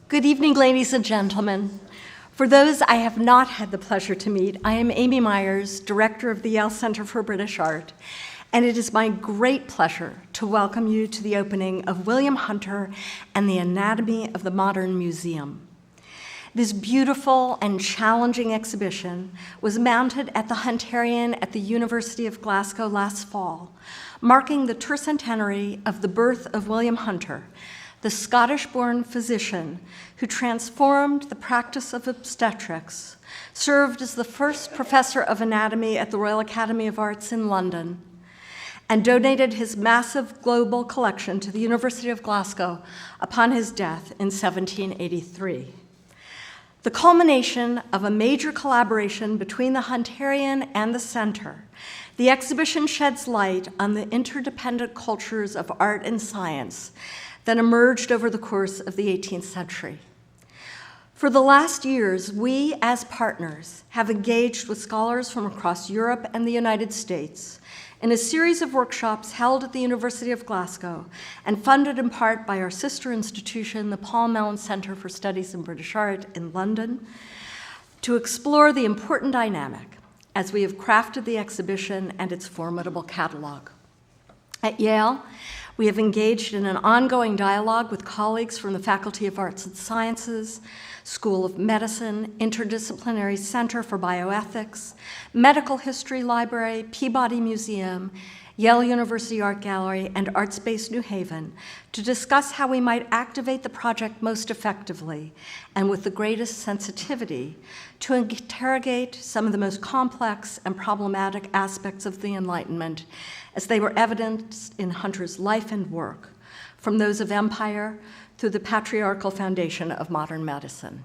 Good evening, ladies and gentlemen. For those I have not had the pleasure to meet, I am Amy Myers, Director of the Yale Center for British Art, and it is my great pleasure to welcome you to the opening of William Hunter and the Anatomy of the Modern Museum. This beautiful and challenging exhibition was mounted at the Hunterian at the University of Glasgow last fall, marking the tercentenary of the birth of William Hunter, the Scottish-born physician who transformed the practice of obstetrics, served as the first professor of anatomy at the Royal Academy of Arts in London, and donated his massive global collection to the University of Glasgow upon his death in 1783. The culmination of a major collaboration between the Hunterian and the Center, the exhibition sheds light on the interdependent cultures of art and science that emerged over the course of the 18th century. For the last years, we as partners have engaged with scholars from across Europe and the United States in a series of workshops held at the University of Glasgow and funded in part by our sister institution, the Paul Mellon Centre for Studies in British Art in London, to explore the important dynamic as we have crafted the exhibition and its formidable catalog. At Yale, we have engaged in an ongoing dialogue with colleagues from the Faculty of Arts and Sciences, School of Medicine, Interdisciplinary Center for Bioethics, Medical History Library, Peabody Museum, Yale University Art Gallery, and ArtSpace New Haven to discuss how we might activate the project most effectively and with the greatest sensitivity to interrogate some of the most complex and problematic aspects of the Enlightenment as they were evidenced in Hunter's life and work, from those of empire through the patriarchal foundation of modern medicine.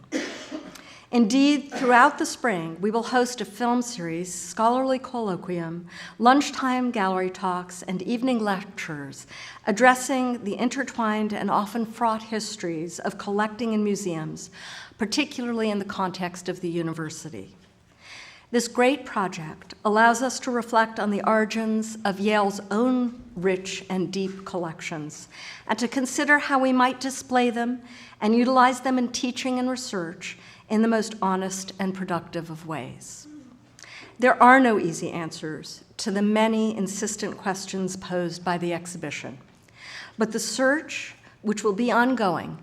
Indeed, throughout the spring, we will host a film series, scholarly colloquium, lunchtime gallery talks, and evening lectures addressing the intertwined and often fraught histories of collecting in museums, particularly in the context of the university. This great project allows us to reflect on the origins of Yale's own rich and deep collections, and to consider how we might display them and utilize them in teaching and research in the most honest and productive of ways. There are no easy answers to the many insistent questions posed by the exhibition, but the search, which will be ongoing,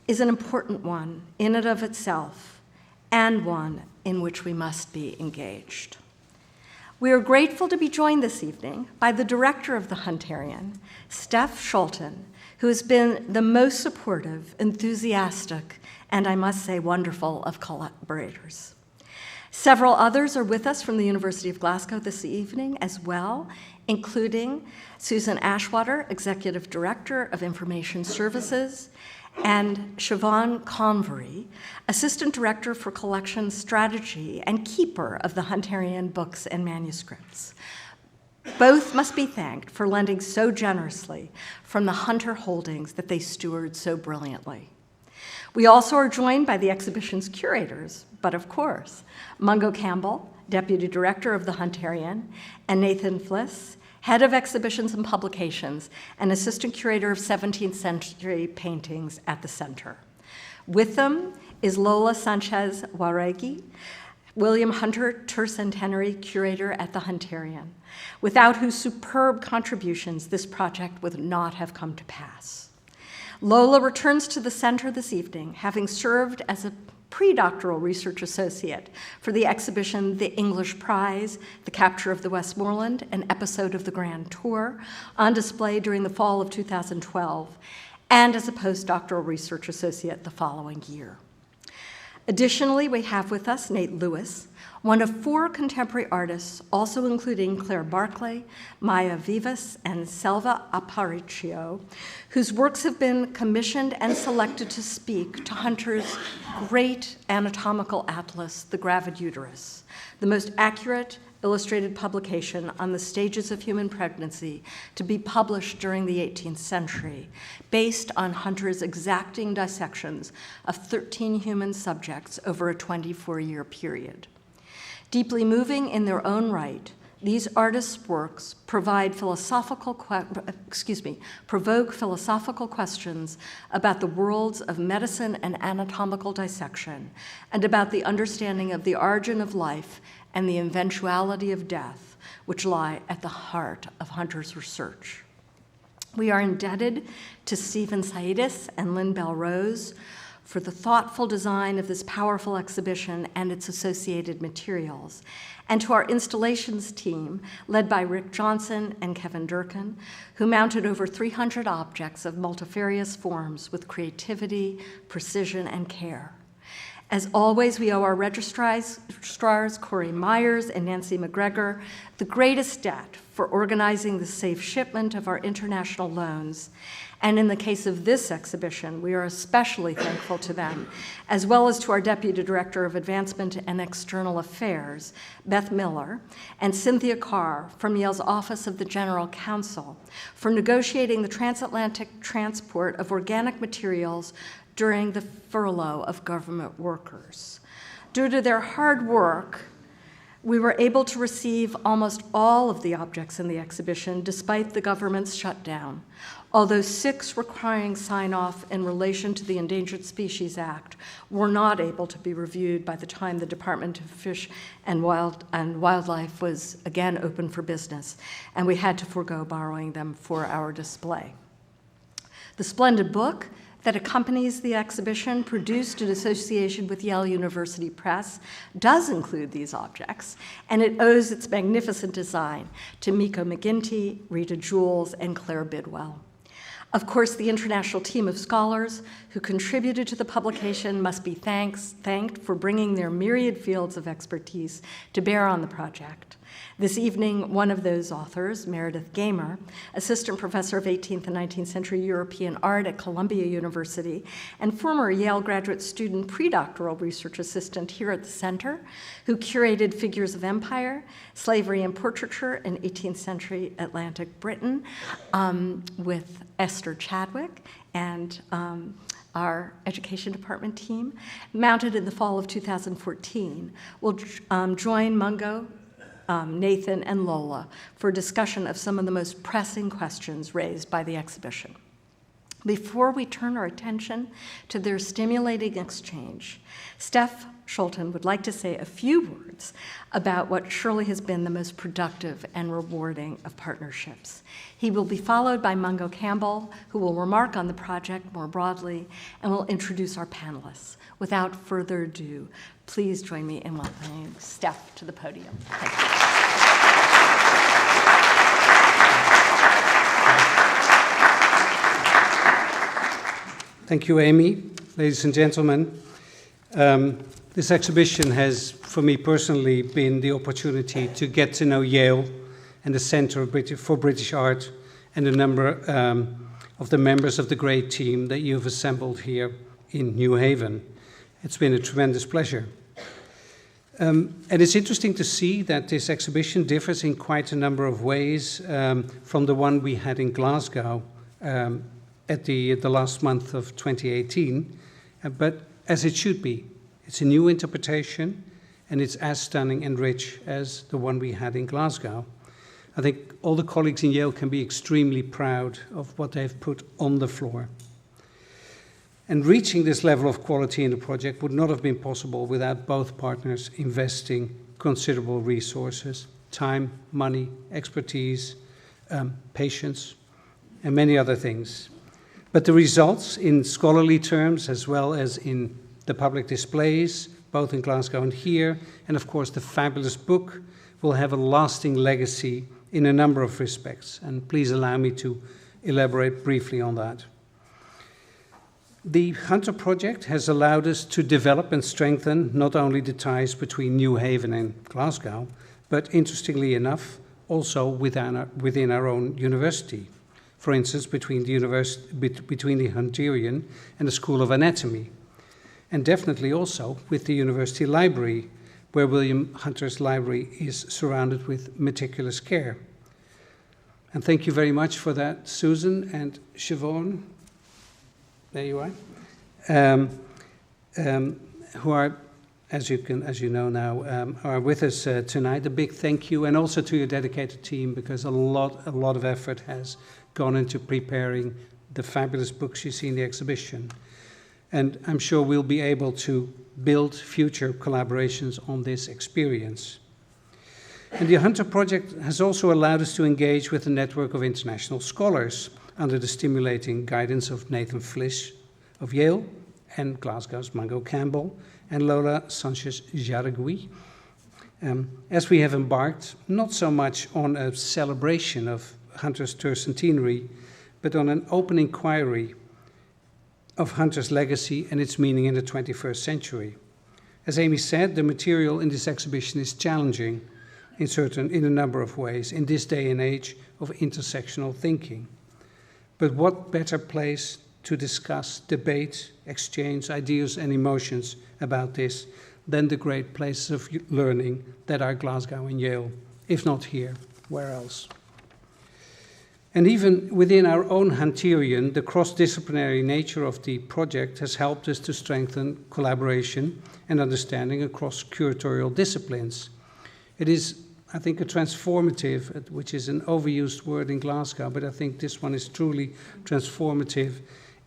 is an important one in and of itself, and one in which we must be engaged. We are grateful to be joined this evening by the director of the Hunterian, Steph Schulten, who has been the most supportive, enthusiastic, and I must say wonderful of collaborators. Several others are with us from the University of Glasgow this evening as well, including Susan Ashwater, Executive Director of Information Services, and Siobhan Convery, Assistant Director for Collection Strategy and Keeper of the Hunterian Books and Manuscripts. Both must be thanked for lending so generously from the Hunter holdings that they steward so brilliantly. We also are joined by the exhibition's curators, but of course, Mungo Campbell, Deputy Director of the Hunterian, and Nathan Flis, Head of Exhibitions and Publications and Assistant Curator of 17th-Century Paintings at the Center. With them is Lola Sanchez-Jauregui, William Hunter Tercentenary Curator at the Hunterian, without whose superb contributions this project would not have come to pass. Lola returns to the Center this evening, having served as a pre-doctoral research associate for the exhibition The English Prize, The Capture of the Westmoreland, an episode of the Grand Tour, on display during the fall of 2012, and as a postdoctoral research associate the following year. Additionally, we have with us Nate Lewis, one of 4 contemporary artists, also including Claire Barclay, Maya Vivas, and Selva Aparicio, whose works have been commissioned and selected to speak to Hunter's great anatomical atlas, The Gravid Uterus, the most accurate illustrated publication on the stages of human pregnancy to be published during the 18th century, based on Hunter's exacting dissections of 13 human subjects over a 24-year period. Deeply moving in their own right, These artists' works provoke philosophical questions about the worlds of medicine and anatomical dissection, and about the understanding of the origin of life and the eventuality of death, which lie at the heart of Hunter's research. We are indebted to Stephen Saidis and Lynn Bell Rose for the thoughtful design of this powerful exhibition and its associated materials, and to our installations team, led by Rick Johnson and Kevin Durkin, who mounted over 300 objects of multifarious forms with creativity, precision, and care. As always, we owe our registrars, Corey Myers and Nancy McGregor, the greatest debt for organizing the safe shipment of our international loans. And in the case of this exhibition, we are especially thankful to them, as well as to our Deputy Director of Advancement and External Affairs, Beth Miller, and Cynthia Carr from Yale's Office of the General Counsel, for negotiating the transatlantic transport of organic materials during the furlough of government workers. Due to their hard work, we were able to receive almost all of the objects in the exhibition despite the government's shutdown, although 6 requiring sign-off in relation to the Endangered Species Act were not able to be reviewed by the time the Department of Fish and Wildlife was again open for business, and we had to forego borrowing them for our display. The splendid book that accompanies the exhibition, produced in association with Yale University Press, does include these objects, and it owes its magnificent design to Miko McGinty, Rita Jules, and Claire Bidwell. Of course, the international team of scholars who contributed to the publication must be thanked for bringing their myriad fields of expertise to bear on the project. This evening, one of those authors, Meredith Gamer, assistant professor of 18th and 19th century European art at Columbia University and former Yale graduate student predoctoral research assistant here at the center, who curated Figures of Empire, Slavery and Portraiture in 18th century Atlantic Britain, with Esther Chadwick and our education department team, mounted in the fall of 2014, will join Mungo, Nathan, and Lola for a discussion of some of the most pressing questions raised by the exhibition. Before we turn our attention to their stimulating exchange, Steph Schulten would like to say a few words about what surely has been the most productive and rewarding of partnerships. He will be followed by Mungo Campbell, who will remark on the project more broadly and will introduce our panelists. Without further ado, please join me in welcoming Steph to the podium. Thank you. Thank you, Amy. Ladies and gentlemen, this exhibition has, for me personally, been the opportunity to get to know Yale and the Center for British Art and a number of the members of the great team that you've assembled here in New Haven. It's been a tremendous pleasure. And it's interesting to see that this exhibition differs in quite a number of ways from the one we had in Glasgow at the last month of 2018, but as it should be. It's a new interpretation, and it's as stunning and rich as the one we had in Glasgow. I think all the colleagues in Yale can be extremely proud of what they've put on the floor. And reaching this level of quality in the project would not have been possible without both partners investing considerable resources, time, money, expertise, patience, and many other things. But the results in scholarly terms, as well as in the public displays, both in Glasgow and here, and of course the fabulous book, will have a lasting legacy in a number of respects. And please allow me to elaborate briefly on that. The Hunter project has allowed us to develop and strengthen not only the ties between New Haven and Glasgow, but interestingly enough, also within our own university. For instance, between the Hunterian and the School of Anatomy. And definitely also with the University Library, where William Hunter's library is surrounded with meticulous care. And thank you very much for that, Susan and Siobhan. There you are. Who are as you know now, are with us tonight. A big thank you, and also to your dedicated team, because a lot of effort has gone into preparing the fabulous books you see in the exhibition. And I'm sure we'll be able to build future collaborations on this experience. And the Hunter Project has also allowed us to engage with a network of international scholars under the stimulating guidance of Nathan Flis of Yale and Glasgow's Mungo Campbell and Lola Sanchez-Jauregui, as we have embarked not so much on a celebration of Hunter's tercentenary, but on an open inquiry of Hunter's legacy and its meaning in the 21st century. As Amy said, the material in this exhibition is challenging in a number of ways in this day and age of intersectional thinking. But what better place to discuss, debate, exchange ideas and emotions about this than the great places of learning that are Glasgow and Yale, if not here, where else? And even within our own Hunterian, the cross-disciplinary nature of the project has helped us to strengthen collaboration and understanding across curatorial disciplines. It is, I think, a transformative, which is an overused word in Glasgow, but I think this one is truly transformative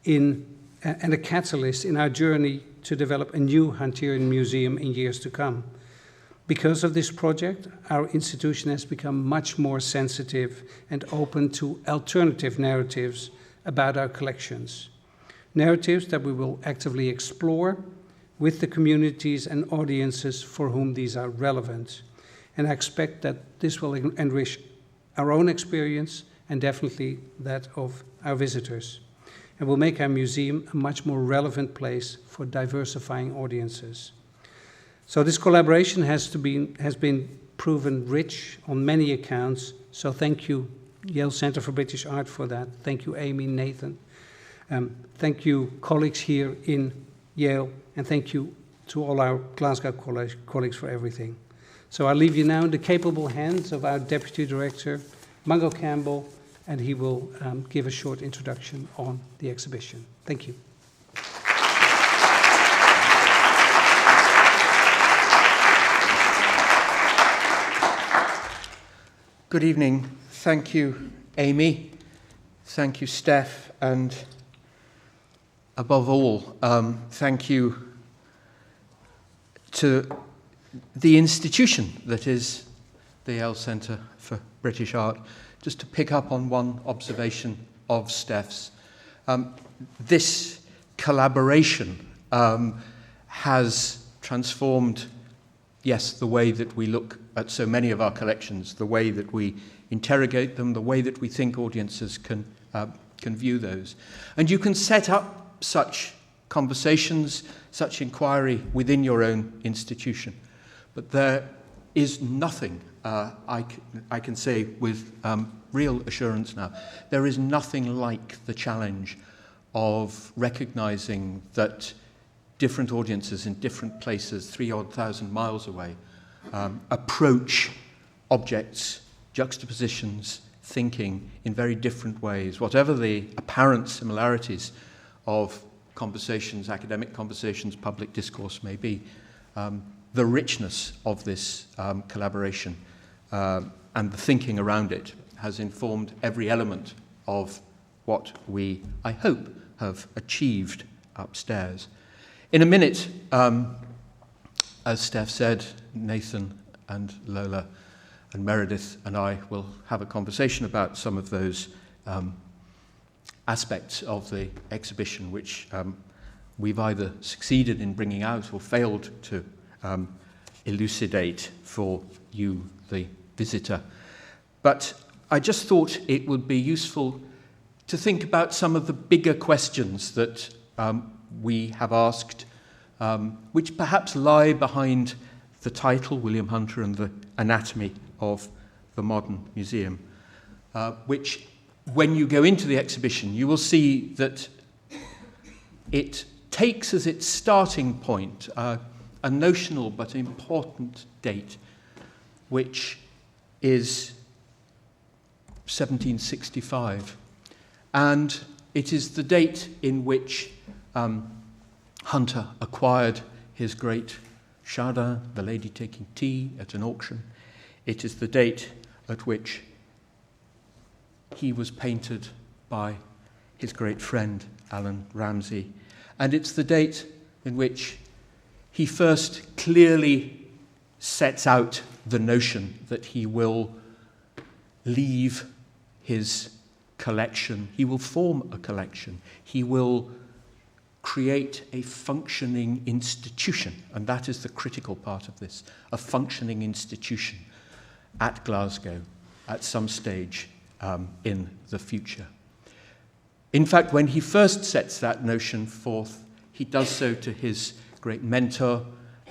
and a catalyst in our journey to develop a new Hunterian museum in years to come. Because of this project, our institution has become much more sensitive and open to alternative narratives about our collections. Narratives that we will actively explore with the communities and audiences for whom these are relevant. And I expect that this will enrich our own experience and definitely that of our visitors, and will make our museum a much more relevant place for diversifying audiences. So this collaboration has been proven rich on many accounts. So thank you, Yale Center for British Art, for that. Thank you, Amy, Nathan. Thank you, colleagues here in Yale, and thank you to all our Glasgow colleagues for everything. So I'll leave you now in the capable hands of our Deputy Director, Mungo Campbell, and he will give a short introduction on the exhibition. Thank you. Good evening. Thank you, Amy. Thank you, Steph. And above all, thank you to the institution that is the Yale Centre for British Art. Just to pick up on one observation of Steph's, this collaboration has transformed, yes, the way that we look at so many of our collections, the way that we interrogate them, the way that we think audiences can view those. And you can set up such conversations, such inquiry within your own institution. But there is nothing, I can say with real assurance now, there is nothing like the challenge of recognizing that different audiences in different places, 3,000 miles away, approach objects, juxtapositions, thinking in very different ways. Whatever the apparent similarities of conversations, academic conversations, public discourse may be, the richness of this collaboration and the thinking around it has informed every element of what we, I hope, have achieved upstairs. In a minute, as Steph said, Nathan and Lola and Meredith and I will have a conversation about some of those aspects of the exhibition which we've either succeeded in bringing out or failed to elucidate for you, the visitor. But I just thought it would be useful to think about some of the bigger questions that we have asked, which perhaps lie behind the title, William Hunter and the Anatomy of the Modern Museum, which, when you go into the exhibition, you will see that it takes as its starting point a notional but important date, which is 1765. And it is the date in which Hunter acquired his great Chardin, the lady taking tea at an auction. It is the date at which he was painted by his great friend, Allan Ramsay. And it's the date in which he first clearly sets out the notion that he will leave his collection, he will form a collection, he will create a functioning institution, and that is the critical part of this, a functioning institution at Glasgow at some stage in the future. In fact, when he first sets that notion forth, he does so to his great mentor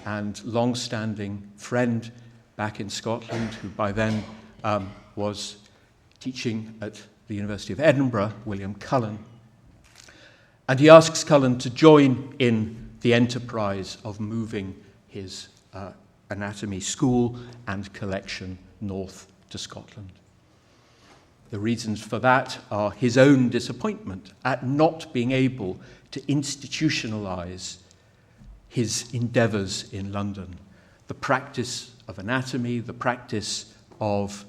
and long-standing friend back in Scotland, who by then was teaching at the University of Edinburgh, William Cullen. And he asks Cullen to join in the enterprise of moving his anatomy school and collection north to Scotland. The reasons for that are his own disappointment at not being able to institutionalize his endeavors in London. The practice of anatomy, the practice of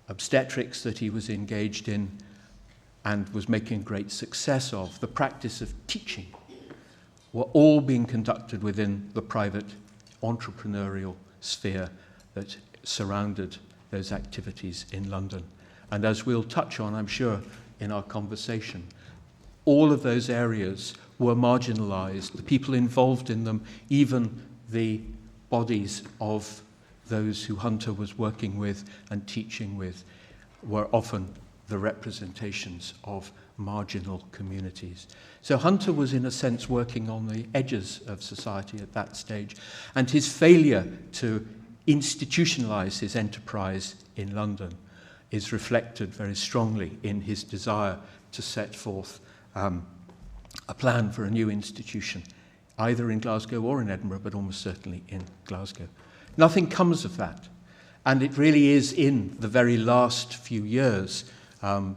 obstetrics that he was engaged in and was making great success of, the practice of teaching, were all being conducted within the private entrepreneurial sphere that surrounded those activities in London. And as we'll touch on, I'm sure, in our conversation, all of those areas were marginalized. The people involved in them, even the bodies of those who Hunter was working with and teaching with, were often the representations of marginal communities. So Hunter was, in a sense, working on the edges of society at that stage, and his failure to institutionalize his enterprise in London is reflected very strongly in his desire to set forth a plan for a new institution, either in Glasgow or in Edinburgh, but almost certainly in Glasgow. Nothing comes of that, and it really is in the very last few years, the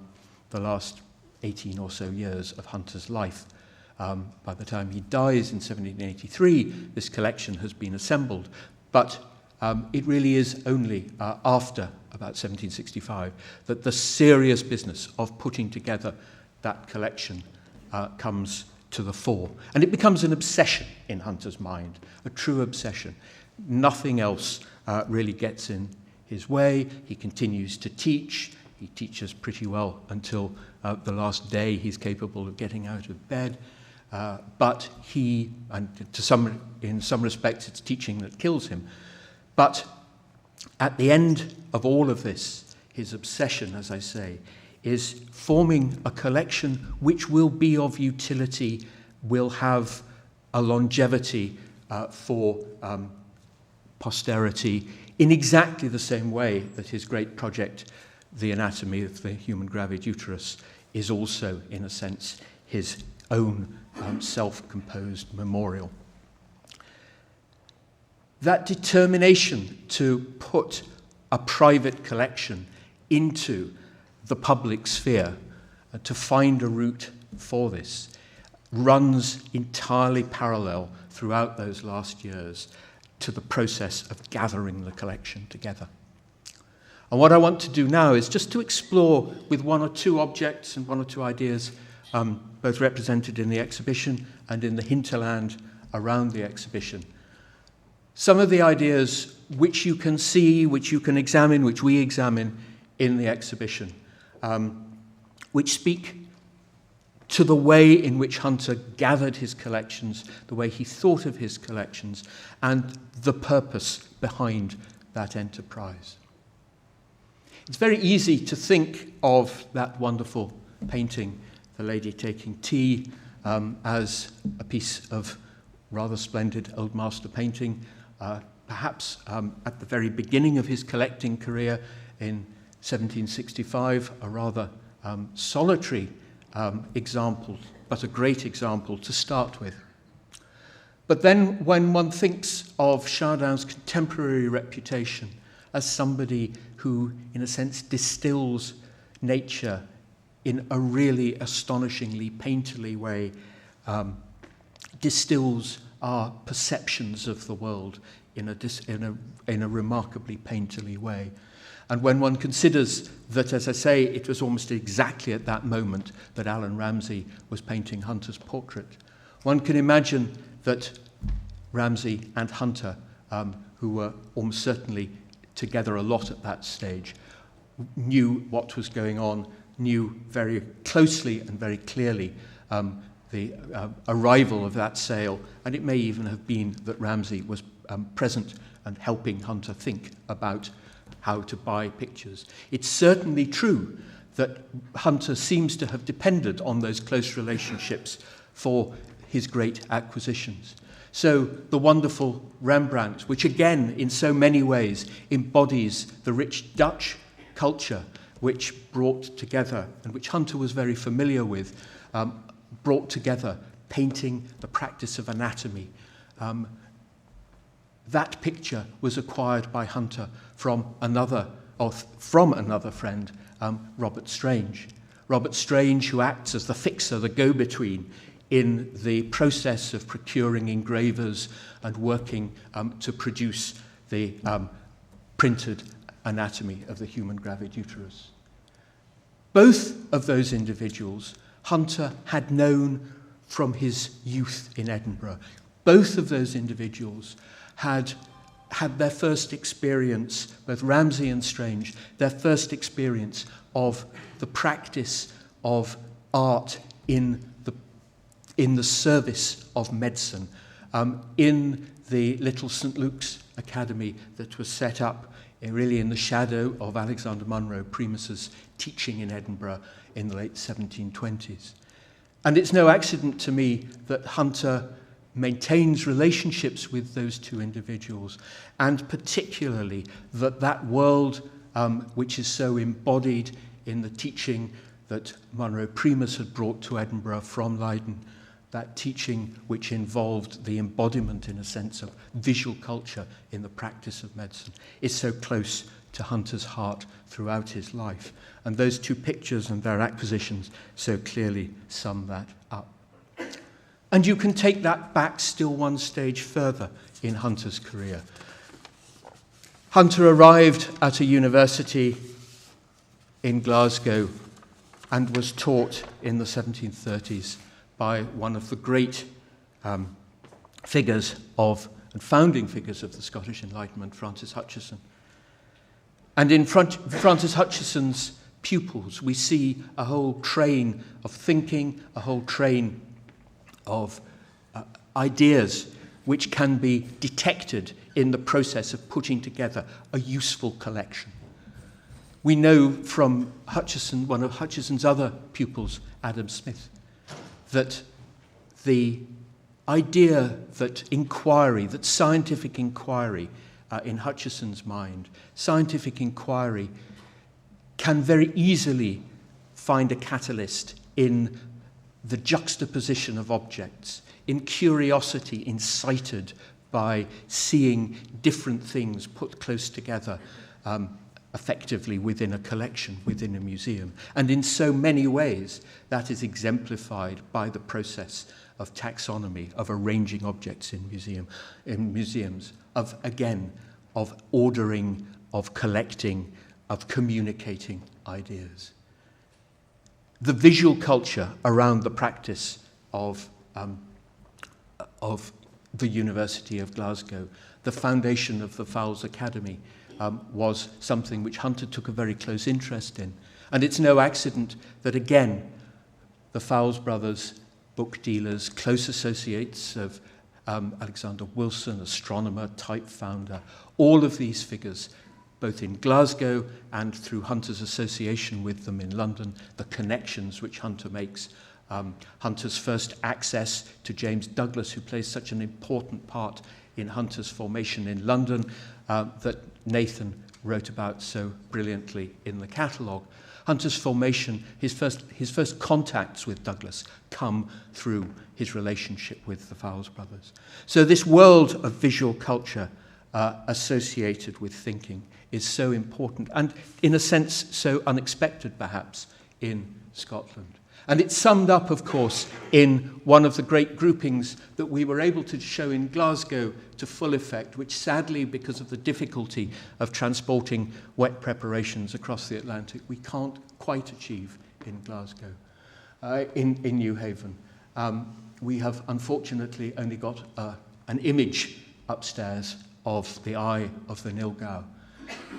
last 18 or so years of Hunter's life. By the time he dies in 1783, this collection has been assembled, but it really is only after about 1765 that the serious business of putting together that collection comes to the fore. And it becomes an obsession in Hunter's mind, a true obsession. Nothing else really gets in his way. He continues to teach. He teaches pretty well until the last day he's capable of getting out of bed. But he, and in some respects, it's teaching that kills him. But at the end of all of this, his obsession, as I say, is forming a collection which will be of utility, will have a longevity for posterity in exactly the same way that his great project, The Anatomy of the Human Gravid Uterus, is also, in a sense, his own self-composed memorial. That determination to put a private collection into the public sphere, to find a route for this, runs entirely parallel throughout those last years to the process of gathering the collection together. And what I want to do now is just to explore with one or two objects and one or two ideas, both represented in the exhibition and in the hinterland around the exhibition, some of the ideas which you can see, which you can examine, which we examine in the exhibition, which speak to the way in which Hunter gathered his collections, the way he thought of his collections, and the purpose behind that enterprise. It's very easy to think of that wonderful painting, The Lady Taking Tea, as a piece of rather splendid old master painting, perhaps at the very beginning of his collecting career in 1765, a rather solitary example, but a great example to start with. But then when one thinks of Chardin's contemporary reputation as somebody who, in a sense, distills nature in a really astonishingly painterly way, distills our perceptions of the world in a remarkably painterly way. And when one considers that, as I say, it was almost exactly at that moment that Allan Ramsay was painting Hunter's portrait, one can imagine that Ramsay and Hunter, who were almost certainly together a lot at that stage, knew what was going on, knew very closely and very clearly the arrival of that sale, and it may even have been that Ramsay was present and helping Hunter think about how to buy pictures. It's certainly true that Hunter seems to have depended on those close relationships for his great acquisitions. So the wonderful Rembrandt, which again in so many ways embodies the rich Dutch culture which brought together, and which Hunter was very familiar with, brought together painting, the practice of anatomy. That picture was acquired by Hunter from another friend, Robert Strange. Robert Strange, who acts as the fixer, the go-between, in the process of procuring engravers and working to produce the printed anatomy of the human gravid uterus. Both of those individuals Hunter had known from his youth in Edinburgh. Both of those individuals had their first experience, both Ramsay and Strange, their first experience of the practice of art in the service of medicine, in the little St. Luke's Academy that was set up really in the shadow of Alexander Munro Primus's teaching in Edinburgh in the late 1720s. And it's no accident to me that Hunter maintains relationships with those two individuals, and particularly that world which is so embodied in the teaching that Munro Primus had brought to Edinburgh from Leiden, that teaching which involved the embodiment, in a sense, of visual culture in the practice of medicine, is so close to Hunter's heart throughout his life. And those two pictures and their acquisitions so clearly sum that up. And you can take that back still one stage further in Hunter's career. Hunter arrived at a university in Glasgow and was taught in the 1730s by one of the great figures of, and founding figures of the Scottish Enlightenment, Francis Hutcheson. And in Francis Hutcheson's pupils, we see a whole train of thinking, a whole train of ideas which can be detected in the process of putting together a useful collection. We know from Hutcheson, one of Hutcheson's other pupils, Adam Smith, that the idea that inquiry, that scientific inquiry in Hutcheson's mind, scientific inquiry can very easily find a catalyst in the juxtaposition of objects, in curiosity incited by seeing different things put close together effectively within a collection, within a museum. And in so many ways, that is exemplified by the process of taxonomy, of arranging objects in museums, of ordering, of collecting, of communicating ideas. The visual culture around the practice of the University of Glasgow, the foundation of the Fowles Academy, was something which Hunter took a very close interest in. And it's no accident that, again, the Fowles brothers, book dealers, close associates of Alexander Wilson, astronomer, type founder, all of these figures, both in Glasgow and through Hunter's association with them in London, the connections which Hunter makes, Hunter's first access to James Douglas, who plays such an important part in Hunter's formation in London, that Nathan wrote about so brilliantly in the catalogue. Hunter's formation, his first contacts with Douglas come through his relationship with the Fowles brothers. So this world of visual culture associated with thinking is so important and, in a sense, so unexpected, perhaps, in Scotland. And it's summed up, of course, in one of the great groupings that we were able to show in Glasgow to full effect, which sadly, because of the difficulty of transporting wet preparations across the Atlantic, we can't quite achieve in Glasgow, in New Haven. We have unfortunately only got an image upstairs of the eye of the Nilgau.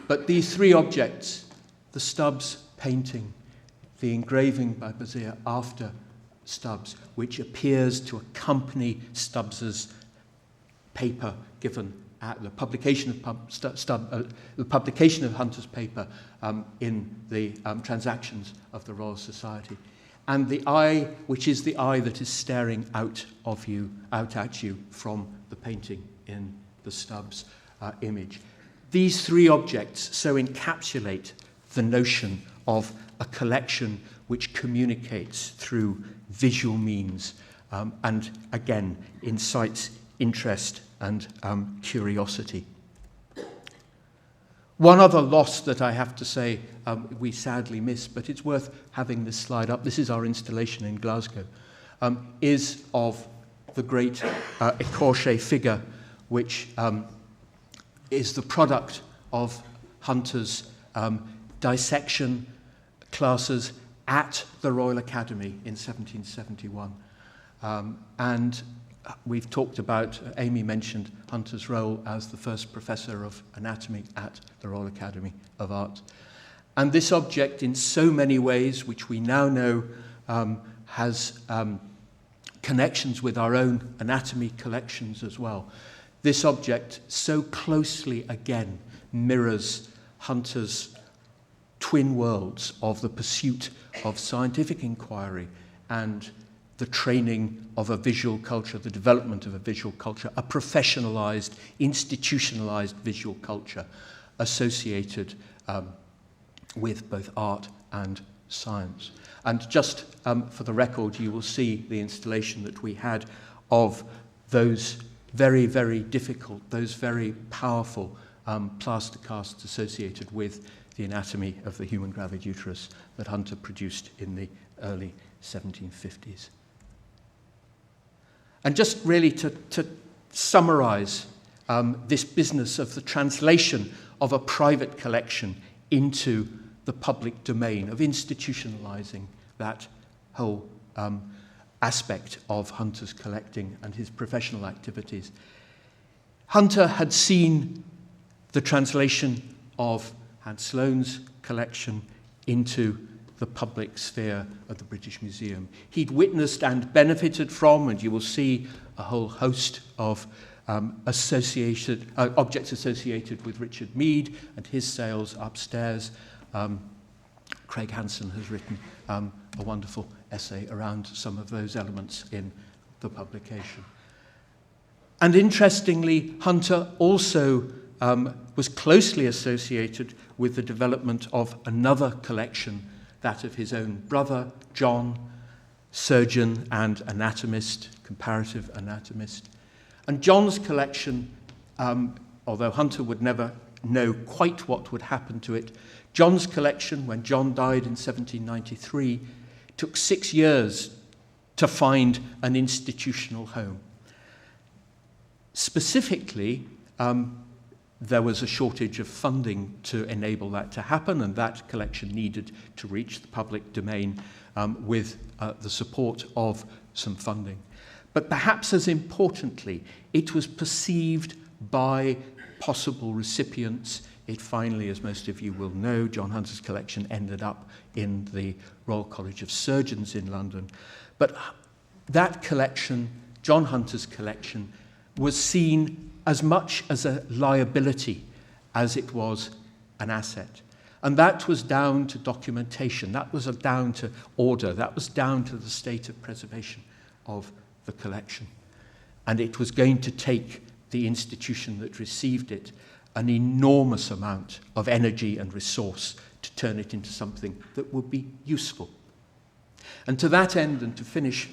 But these three objects, the Stubbs painting, the engraving by Bezier after Stubbs, which appears to accompany Stubbs's paper given at the publication of Hunter's paper in the transactions of the Royal Society, and the eye, which is the eye that is staring out at you from the painting in the Stubbs image. These three objects so encapsulate the notion of a collection which communicates through visual means and, again, incites interest and curiosity. One other loss that I have to say we sadly miss, but it's worth having this slide up, this is our installation in Glasgow, is of the great Akaash figure, which is the product of Hunter's dissection classes at the Royal Academy in 1771. And we've talked about, Amy mentioned Hunter's role as the first professor of anatomy at the Royal Academy of Art. And this object, in so many ways, which we now know has connections with our own anatomy collections as well. This object so closely, again, mirrors Hunter's twin worlds of the pursuit of scientific inquiry and the training of a visual culture, the development of a visual culture, a professionalized, institutionalized visual culture associated with both art and science. And just for the record, you will see the installation that we had of those very, very difficult, those very powerful plaster casts associated with the anatomy of the human gravid uterus that Hunter produced in the early 1750s. And just really to summarize this business of the translation of a private collection into the public domain, of institutionalizing that whole aspect of Hunter's collecting and his professional activities. Hunter had seen the translation of Hans Sloane's collection into the public sphere of the British Museum. He'd witnessed and benefited from, and you will see a whole host of objects associated with Richard Mead and his sales upstairs. Craig Hansen has written a wonderful essay around some of those elements in the publication. And interestingly, Hunter also was closely associated with the development of another collection, that of his own brother, John, surgeon and anatomist, comparative anatomist. And John's collection, although Hunter would never know quite what would happen to it, John's collection, when John died in 1793, took 6 years to find an institutional home. Specifically, there was a shortage of funding to enable that to happen, and that collection needed to reach the public domain with the support of some funding. But perhaps as importantly, it was perceived by possible recipients. It finally, as most of you will know, John Hunter's collection ended up in the Royal College of Surgeons in London. But that collection, John Hunter's collection, was seen as much as a liability as it was an asset. And that was down to documentation, that was down to order, that was down to the state of preservation of the collection. And it was going to take the institution that received it an enormous amount of energy and resource to turn it into something that would be useful. And to that end, and to finish,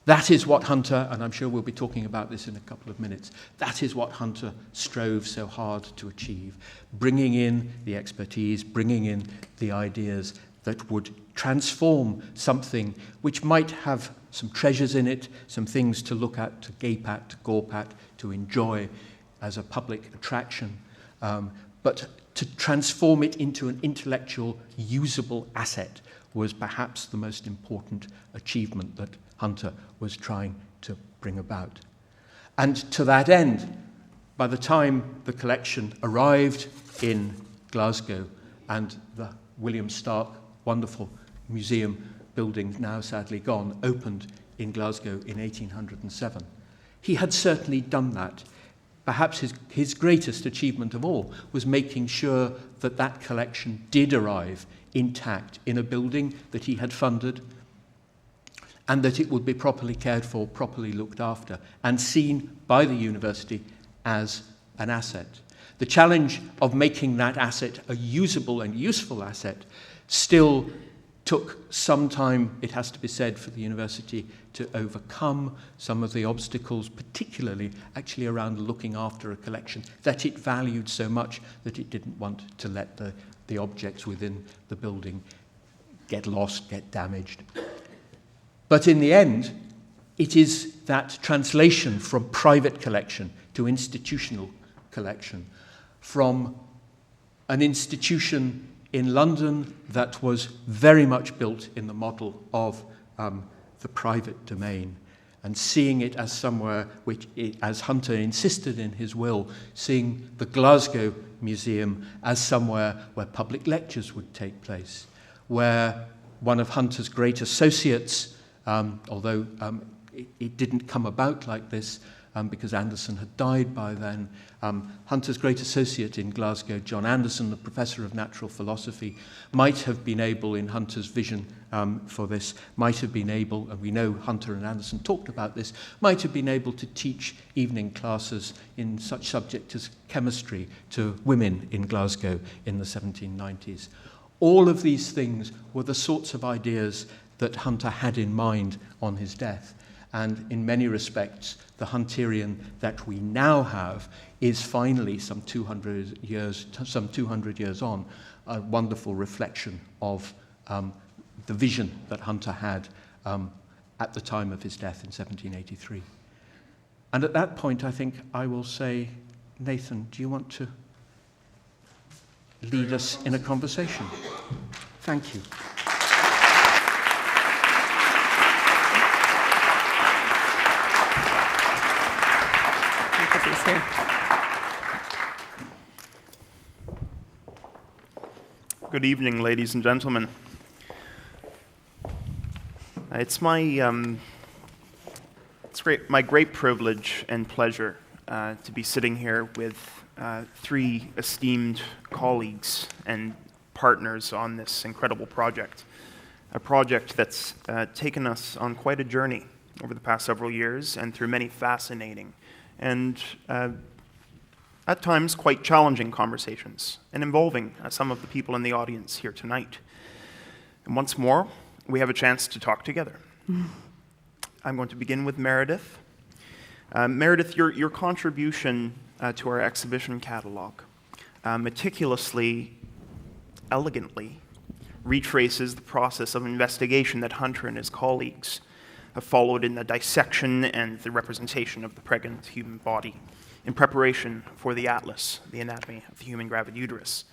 that is what Hunter, and I'm sure we'll be talking about this in a couple of minutes, that is what Hunter strove so hard to achieve, bringing in the expertise, bringing in the ideas that would transform something which might have some treasures in it, some things to look at, to gape at, to gawp at, to enjoy as a public attraction, but to transform it into an intellectual, usable asset was perhaps the most important achievement that Hunter was trying to bring about. And to that end, by the time the collection arrived in Glasgow and the William Stark wonderful museum building, now sadly gone, opened in Glasgow in 1807, he had certainly done that. Perhaps his greatest achievement of all was making sure that that collection did arrive intact in a building that he had funded, and that it would be properly cared for, properly looked after, and seen by the university as an asset. The challenge of making that asset a usable and useful asset still took some time, it has to be said, for the university to overcome some of the obstacles, particularly actually around looking after a collection that it valued so much that it didn't want to let the objects within the building get lost, get damaged. But in the end, it is that translation from private collection to institutional collection, from an institution in London that was very much built in the model of the private domain, and seeing it as somewhere which, as Hunter insisted in his will, seeing the Glasgow Museum as somewhere where public lectures would take place, where one of Hunter's great associates, although it didn't come about like this because Anderson had died by then, Hunter's great associate in Glasgow, John Anderson, the professor of natural philosophy, might have been able, in Hunter's vision for this, might have been able, and we know Hunter and Anderson talked about this, might have been able to teach evening classes in such subjects as chemistry to women in Glasgow in the 1790s. All of these things were the sorts of ideas that Hunter had in mind on his death. And in many respects, the Hunterian that we now have is finally, some 200 years on, a wonderful reflection of the vision that Hunter had at the time of his death in 1783. And at that point, I think I will say, Nathan, do you want to lead us in a conversation? Thank you. Here. Good evening, ladies and gentlemen. It's my great privilege and pleasure to be sitting here with three esteemed colleagues and partners on this incredible project. A project that's taken us on quite a journey over the past several years and through many fascinating and at times quite challenging conversations, and involving some of the people in the audience here tonight. And once more, we have a chance to talk together. I'm going to begin with Meredith. Meredith, your contribution to our exhibition catalog meticulously, elegantly retraces the process of investigation that Hunter and his colleagues have followed in the dissection and the representation of the pregnant human body in preparation for the atlas, the anatomy of the human gravid uterus.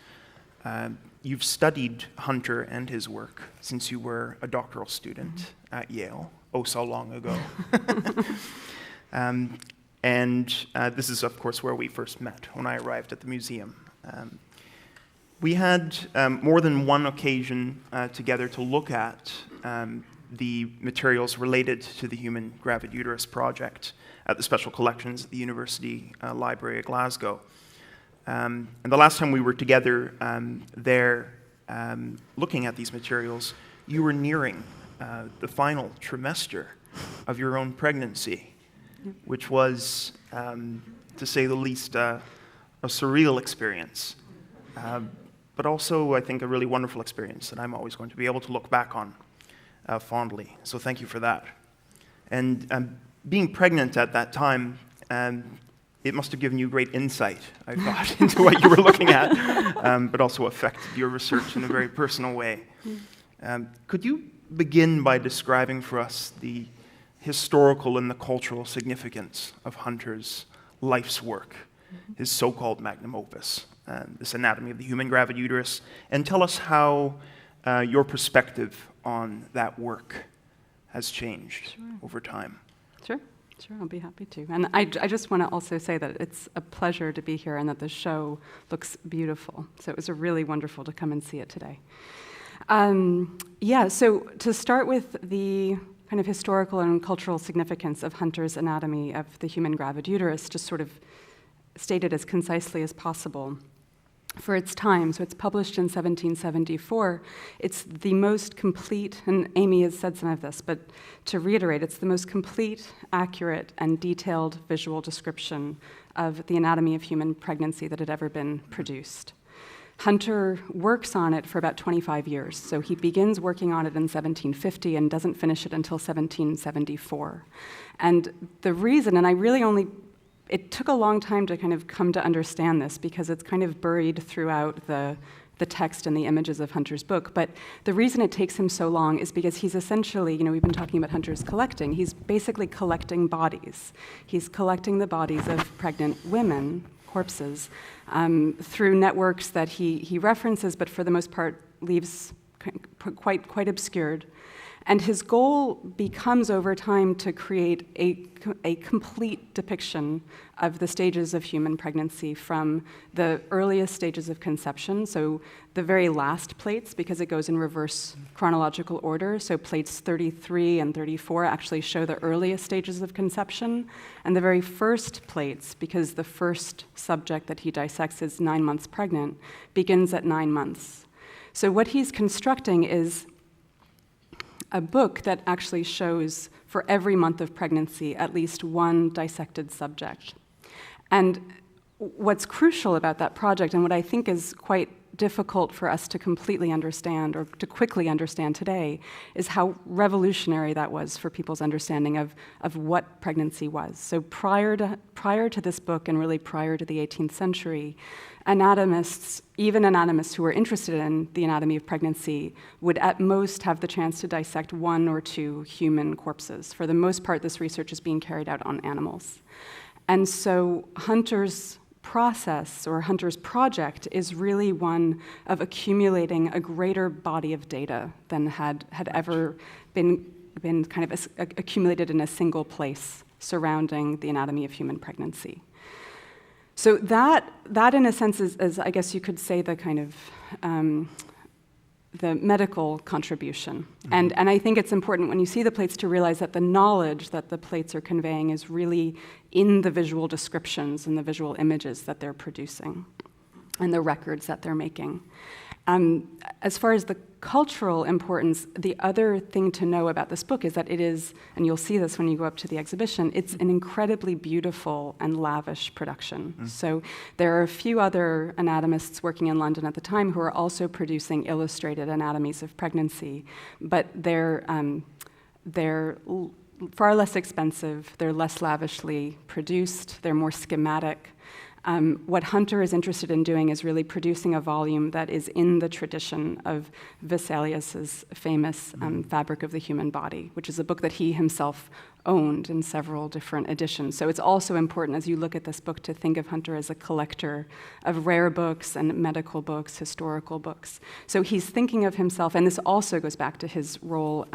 You've studied Hunter and his work since you were a doctoral student at Yale, oh so long ago. And this is, of course, where we first met, when I arrived at the museum. We had more than one occasion together to look at the materials related to the Human Gravid Uterus Project at the Special Collections at the University Library of Glasgow. And the last time we were together there looking at these materials, you were nearing the final trimester of your own pregnancy, which was, to say the least, a surreal experience, but also, I think, a really wonderful experience that I'm always going to be able to look back on fondly. So thank you for that. And being pregnant at that time, it must have given you great insight, I thought, into what you were looking at, but also affected your research in a very personal way. Could you begin by describing for us the historical and the cultural significance of Hunter's life's work, his so-called magnum opus, this anatomy of the human gravid uterus, and tell us how your perspective on that work has changed over time? Sure, I'll be happy to. And I just want to also say that it's a pleasure to be here and that the show looks beautiful. So it was really wonderful to come and see it today. So to start with the kind of historical and cultural significance of Hunter's anatomy of the human gravid uterus, just sort of stated as concisely as possible for its time. So it's published in 1774. It's the most complete, and Amy has said some of this, but to reiterate, it's the most complete, accurate, and detailed visual description of the anatomy of human pregnancy that had ever been produced. Hunter works on it for about 25 years. So he begins working on it in 1750 and doesn't finish it until 1774. And the reason, it took a long time to kind of come to understand this because it's kind of buried throughout the text and the images of Hunter's book. But the reason it takes him so long is because he's essentially, we've been talking about Hunter's collecting. He's basically collecting bodies. He's collecting the bodies of pregnant women, corpses, through networks that he references, but for the most part leaves quite obscured. And his goal becomes over time to create a complete depiction of the stages of human pregnancy from the earliest stages of conception, so the very last plates, because it goes in reverse chronological order, so plates 33 and 34 actually show the earliest stages of conception, and the very first plates, because the first subject that he dissects is 9 months pregnant, begins at 9 months. So what he's constructing is a book that actually shows for every month of pregnancy at least one dissected subject. And what's crucial about that project, and what I think is quite difficult for us to completely understand or to quickly understand today, is how revolutionary that was for people's understanding of what pregnancy was. So prior to this book, and really prior to the 18th century, anatomists, even anatomists who were interested in the anatomy of pregnancy, would at most have the chance to dissect 1 or 2 human corpses. For the most part, this research is being carried out on animals. And so Hunter's process, or Hunter's project, is really one of accumulating a greater body of data than had ever been kind of accumulated in a single place surrounding the anatomy of human pregnancy. So that in a sense is I guess you could say, the kind of the medical contribution. Mm-hmm. And I think it's important when you see the plates to realize that the knowledge that the plates are conveying is really in the visual descriptions and the visual images that they're producing and the records that they're making. As far as the cultural importance, the other thing to know about this book is that it is, and you'll see this when you go up to the exhibition, it's an incredibly beautiful and lavish production. Mm. So there are a few other anatomists working in London at the time who are also producing illustrated anatomies of pregnancy, but they're far less expensive, they're less lavishly produced, they're more schematic. What Hunter is interested in doing is really producing a volume that is in the tradition of Vesalius's famous Fabric of the Human Body, which is a book that he himself owned in several different editions. So it's also important as you look at this book to think of Hunter as a collector of rare books and medical books, historical books. So he's thinking of himself, and this also goes back to his role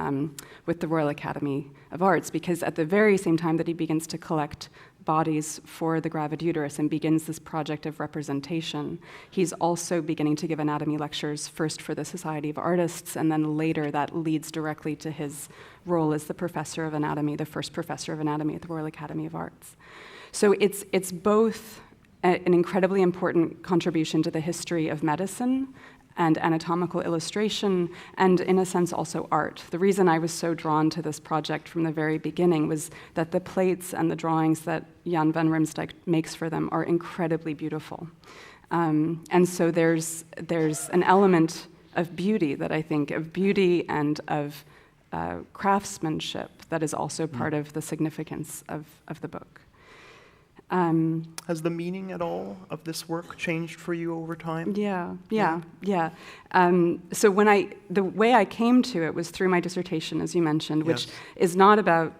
with the Royal Academy of Arts, because at the very same time that he begins to collect bodies for the gravid uterus and begins this project of representation, he's also beginning to give anatomy lectures, first for the Society of Artists, and then later that leads directly to his role as the professor of anatomy, the first professor of anatomy at the Royal Academy of Arts. So it's both an incredibly important contribution to the history of medicine and anatomical illustration, and in a sense also art. The reason I was so drawn to this project from the very beginning was that the plates and the drawings that Jan van Riemsdyk makes for them are incredibly beautiful. And so there's an element of beauty that I think, of beauty and of craftsmanship that is also part of the significance of the book. Has the meaning at all of this work changed for you over time? Yeah. So the way I came to it was through my dissertation, as you mentioned, which is not about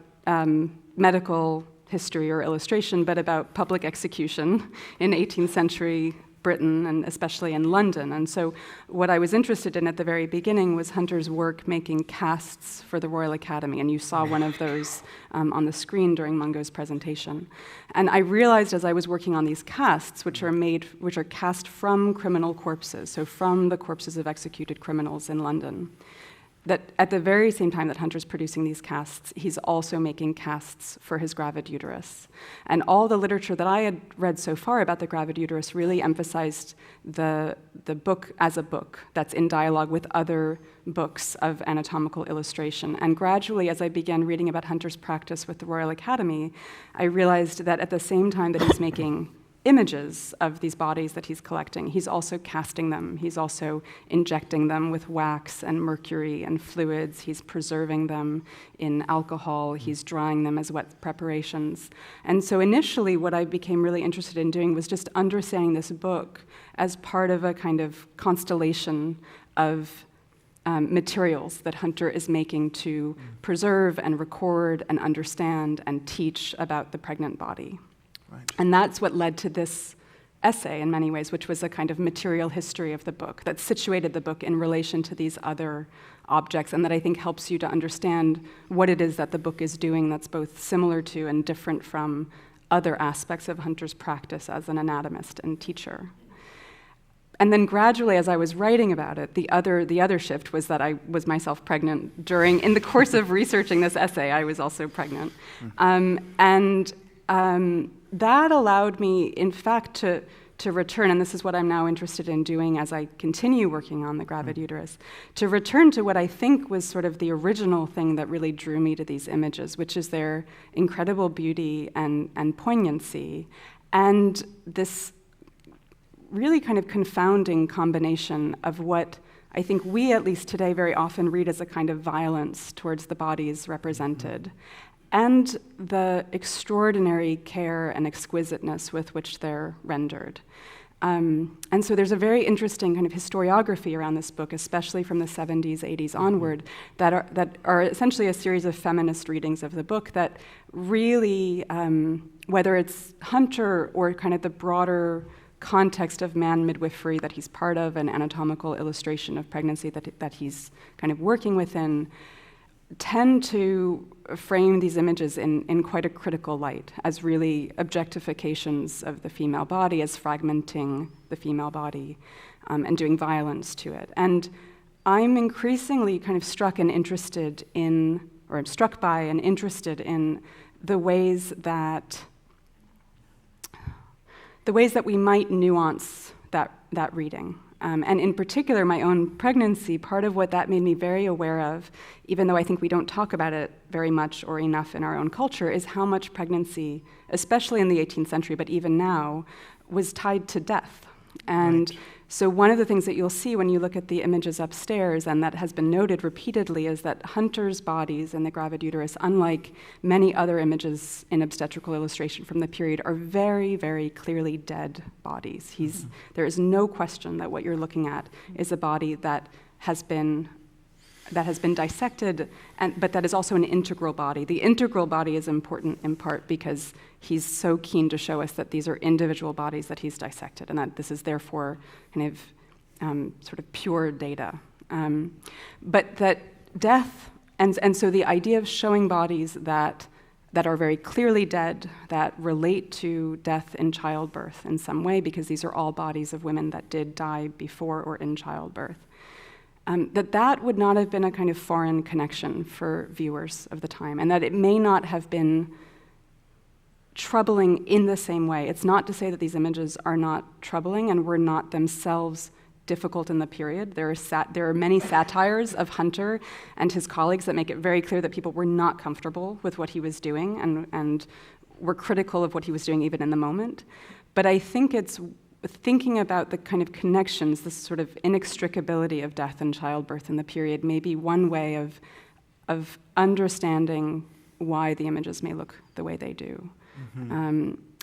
medical history or illustration, but about public execution in 18th century Britain, and especially in London. And so what I was interested in at the very beginning was Hunter's work making casts for the Royal Academy, and you saw one of those on the screen during Mungo's presentation. And I realized as I was working on these casts, which are cast from criminal corpses, so from the corpses of executed criminals in London, that at the very same time that Hunter's producing these casts, he's also making casts for his gravid uterus. And all the literature that I had read so far about the gravid uterus really emphasized the book as a book that's in dialogue with other books of anatomical illustration. And gradually, as I began reading about Hunter's practice with the Royal Academy, I realized that at the same time that he's making images of these bodies that he's collecting, he's also casting them. He's also injecting them with wax and mercury and fluids. He's preserving them in alcohol. He's drying them as wet preparations. And so initially what I became really interested in doing was just understanding this book as part of a kind of constellation of materials that Hunter is making to preserve and record and understand and teach about the pregnant body. Right. And that's what led to this essay in many ways, which was a kind of material history of the book that situated the book in relation to these other objects, and that I think helps you to understand what it is that the book is doing that's both similar to and different from other aspects of Hunter's practice as an anatomist and teacher. And then gradually, as I was writing about it, the other shift was that I was myself pregnant in the course of researching this essay. I was also pregnant. That allowed me, in fact, to return, and this is what I'm now interested in doing as I continue working on the gravid uterus, to return to what I think was sort of the original thing that really drew me to these images, which is their incredible beauty and poignancy, and this really kind of confounding combination of what I think we, at least today, very often read as a kind of violence towards the bodies represented, and the extraordinary care and exquisiteness with which they're rendered. And so there's a very interesting kind of historiography around this book, especially from the 70s, 80s onward, that are essentially a series of feminist readings of the book that really, whether it's Hunter or kind of the broader context of man midwifery that he's part of, an anatomical illustration of pregnancy that he's kind of working within, tend to frame these images in quite a critical light as really objectifications of the female body, as fragmenting the female body and doing violence to it. And I'm increasingly kind of struck by and interested in the ways that we might nuance that reading. And in particular, my own pregnancy, part of what that made me very aware of, even though I think we don't talk about it very much or enough in our own culture, is how much pregnancy, especially in the 18th century, but even now, was tied to death. And so one of the things that you'll see when you look at the images upstairs, and that has been noted repeatedly, is that Hunter's bodies in the gravid uterus, unlike many other images in obstetrical illustration from the period, are very, very clearly dead bodies. There is no question that what you're looking at is a body that has been dissected, but that is also an integral body. The integral body is important in part because he's so keen to show us that these are individual bodies that he's dissected, and that this is therefore kind of sort of pure data. But that death, and so the idea of showing bodies that are very clearly dead, that relate to death in childbirth in some way, because these are all bodies of women that did die before or in childbirth, that would not have been a kind of foreign connection for viewers of the time, and that it may not have been troubling in the same way. It's not to say that these images are not troubling and were not themselves difficult in the period. There are many satires of Hunter and his colleagues that make it very clear that people were not comfortable with what he was doing and were critical of what he was doing even in the moment. But I think it's thinking about the kind of connections, this sort of inextricability of death and childbirth in the period, may be one way of understanding why the images may look the way they do.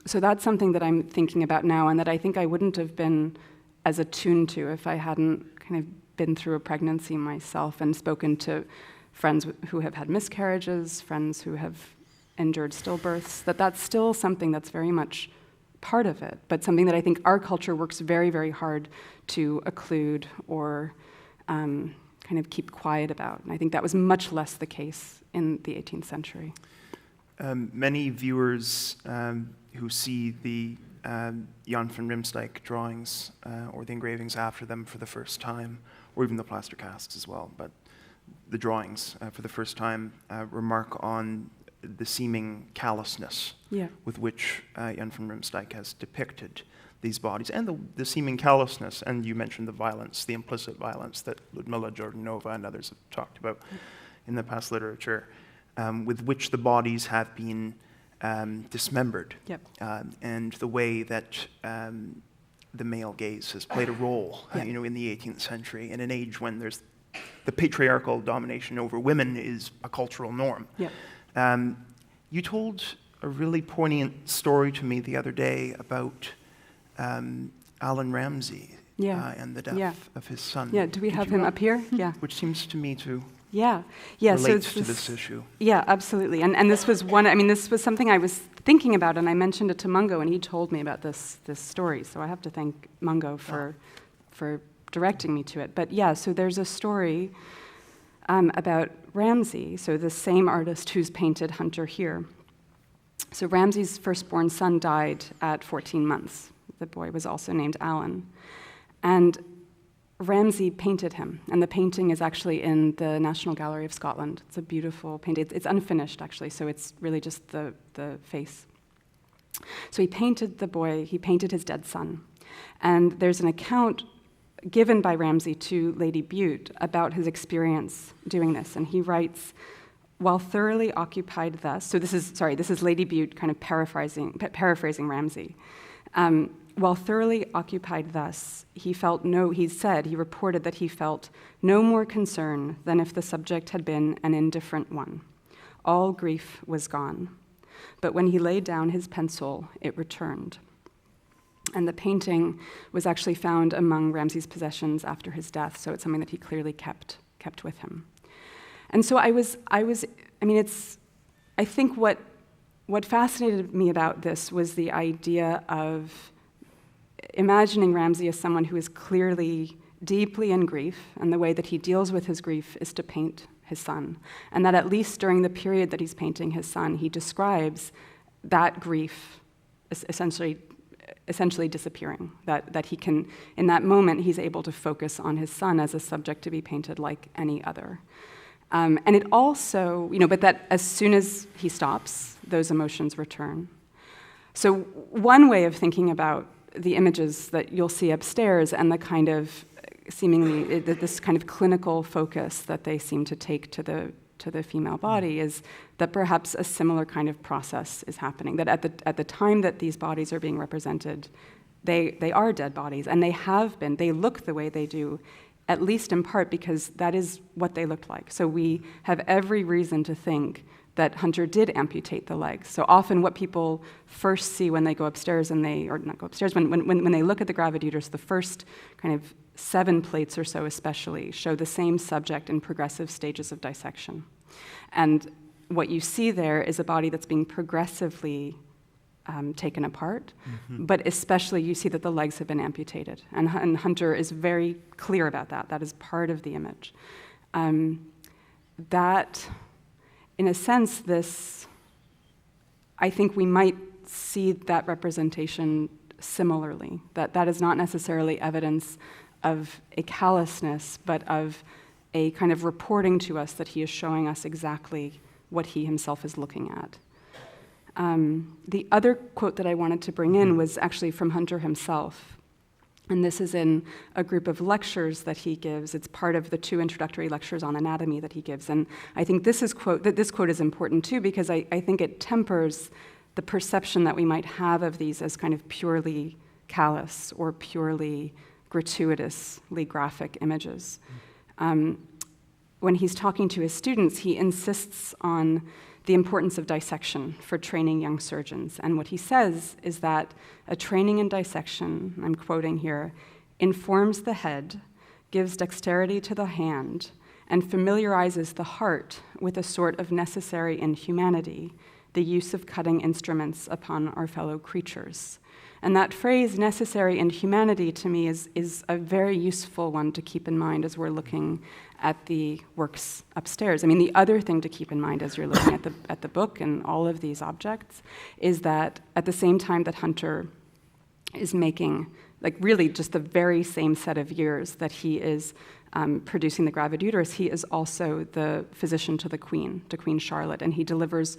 So that's something that I'm thinking about now, and that I think I wouldn't have been as attuned to if I hadn't kind of been through a pregnancy myself and spoken to friends who have had miscarriages, friends who have endured stillbirths, that's still something that's very much part of it, but something that I think our culture works very, very hard to occlude or kind of keep quiet about. And I think that was much less the case in the 18th century. Many viewers who see the Jan van Riemsdyk drawings or the engravings after them for the first time, or even the plaster casts as well, but the drawings for the first time remark on the seeming callousness with which Jan van Riemsdyk has depicted these bodies, and the seeming callousness, and you mentioned the violence, the implicit violence that Ludmila Jordanova and others have talked about in the past literature, with which the bodies have been dismembered, and the way that the male gaze has played a role, in the 18th century, in an age when there's the patriarchal domination over women is a cultural norm. You told a really poignant story to me the other day about Allan Ramsay and the death of his son. Do we have him up here? Which seems to me to relate to this issue. Yeah, absolutely. And this was this was something I was thinking about, and I mentioned it to Mungo, and he told me about this story. So I have to thank Mungo for directing me to it. But so there's a story about Ramsay, so the same artist who's painted Hunter here. So Ramsay's firstborn son died at 14 months. The boy was also named Allan. And Ramsay painted him, and the painting is actually in the National Gallery of Scotland. It's a beautiful painting. It's unfinished, actually, so it's really just the face. So he painted the boy, he painted his dead son. And there's an account given by Ramsay to Lady Bute about his experience doing this, and he writes, while thoroughly occupied thus, so this is Lady Bute kind of paraphrasing Ramsay. While thoroughly occupied thus, he reported that he felt no more concern than if the subject had been an indifferent one. All grief was gone. But when he laid down his pencil, it returned. And the painting was actually found among Ramsay's possessions after his death, so it's something that he clearly kept with him. And so I think what fascinated me about this was the idea of imagining Ramsay as someone who is clearly deeply in grief, and the way that he deals with his grief is to paint his son. And that at least during the period that he's painting his son, he describes that grief essentially disappearing, that he can, in that moment, he's able to focus on his son as a subject to be painted like any other. And it also, but that as soon as he stops, those emotions return. So one way of thinking about the images that you'll see upstairs and the kind of seemingly, this kind of clinical focus that they seem to take to the female body is that perhaps a similar kind of process is happening, that at the time that these bodies are being represented, they are dead bodies, and they look the way they do, at least in part because that is what they looked like. So we have every reason to think that Hunter did amputate the legs. So often what people first see when they go upstairs when they look at the graviduras, the first kind of 7 plates or so especially show the same subject in progressive stages of dissection. And what you see there is a body that's being progressively taken apart, but especially you see that the legs have been amputated. And Hunter is very clear about that. That is part of the image. That, in a sense, I think we might see that representation similarly, that is not necessarily evidence of a callousness, but of a kind of reporting to us that he is showing us exactly what he himself is looking at. The other quote that I wanted to bring in was actually from Hunter himself. And this is in a group of lectures that he gives. It's part of the 2 introductory lectures on anatomy that he gives. And I think this quote is important too, because I think it tempers the perception that we might have of these as kind of purely callous or purely gratuitously graphic images. When he's talking to his students, he insists on the importance of dissection for training young surgeons. And what he says is that a training in dissection, I'm quoting here, informs the head, gives dexterity to the hand, and familiarizes the heart with a sort of necessary inhumanity, the use of cutting instruments upon our fellow creatures. And that phrase, necessary inhumanity, to me is a very useful one to keep in mind as we're looking at the works upstairs. I mean, the other thing to keep in mind as you're looking at the book and all of these objects is that at the same time that Hunter is making, like really just the very same set of years that he is producing the gravid uterus, he is also the physician to Queen Charlotte, and he delivers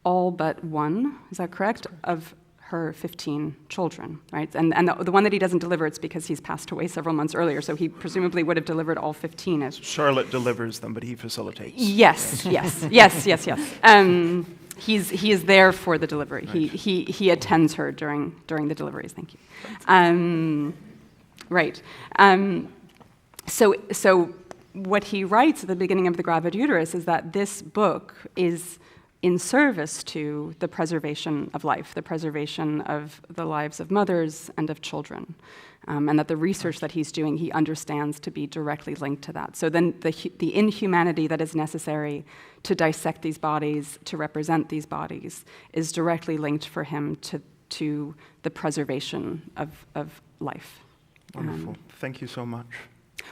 all but one, is that correct, of her 15 children, right? And the one that he doesn't deliver, it's because he's passed away several months earlier, so he presumably would have delivered all 15. As Charlotte delivers them, but he facilitates. Yes. He is there for the delivery. Right. He attends her during the deliveries. Thank you. Right. So what he writes at the beginning of the gravid uterus is that this book is in service to the preservation of life, the preservation of the lives of mothers and of children, and that the research that he's doing, he understands to be directly linked to that. So then the inhumanity that is necessary to dissect these bodies, to represent these bodies, is directly linked for him to the preservation of life. Wonderful. Thank you so much.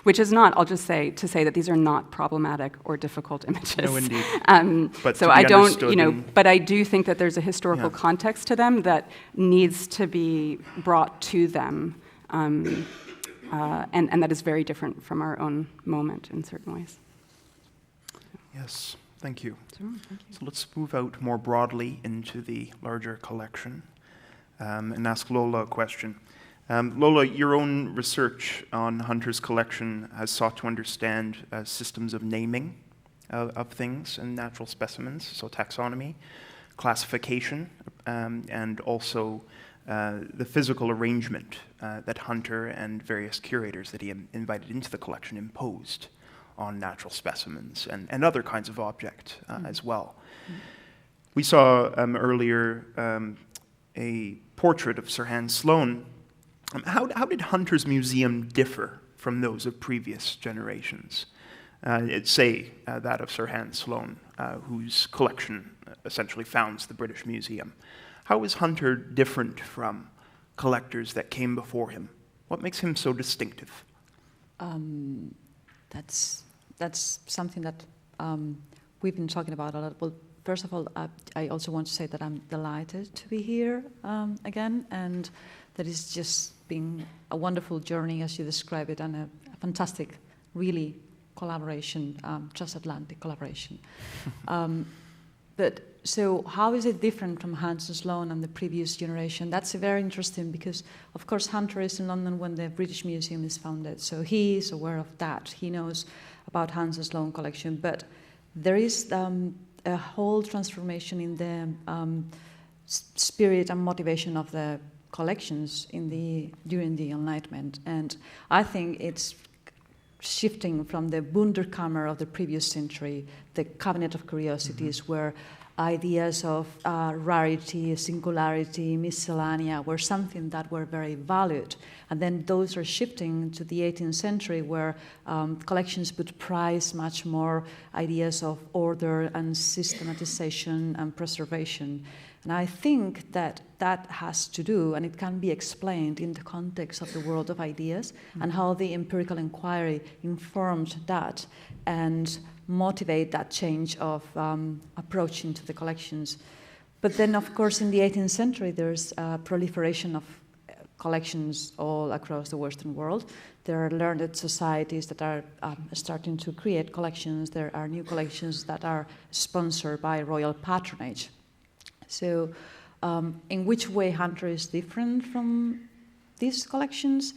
Which is not, I'll just say, to say that these are not problematic or difficult images. No, indeed. But so I don't, but I do think that there's a historical context to them that needs to be brought to them, and that is very different from our own moment in certain ways. Yes, thank you. Sure, thank you. So let's move out more broadly into the larger collection and ask Lola a question. Lola, your own research on Hunter's collection has sought to understand systems of naming of things and natural specimens, so taxonomy, classification, and also the physical arrangement that Hunter and various curators that he invited into the collection imposed on natural specimens and other kinds of objects as well. We saw earlier a portrait of Sir Hans Sloane. How did Hunter's museum differ from those of previous generations? Say that of Sir Hans Sloane, whose collection essentially founds the British Museum. How is Hunter different from collectors that came before him? What makes him so distinctive? That's something that we've been talking about a lot. Well, first of all, I also want to say that I'm delighted to be here again, and that it's just been a wonderful journey, as you describe it, and a fantastic, really, collaboration, transatlantic collaboration. But so how is it different from Hans Sloane and the previous generation? That's very interesting because, of course, Hunter is in London when the British Museum is founded, so he is aware of that. He knows about Hans Sloane collection, but there is a whole transformation in the spirit and motivation of the collections during the Enlightenment, and I think it's shifting from the Wunderkammer of the previous century, the cabinet of curiosities, where ideas of rarity, singularity, miscellanea were something that were very valued, and then those are shifting to the 18th century, where collections would prize much more ideas of order and systematization and preservation. And I think that that has to do, and it can be explained in the context of the world of ideas, and how the empirical inquiry informed that and motivate that change of approach into the collections. But then, of course, in the 18th century, there's a proliferation of collections all across the Western world. There are learned societies that are starting to create collections. There are new collections that are sponsored by royal patronage. So in which way Hunter is different from these collections?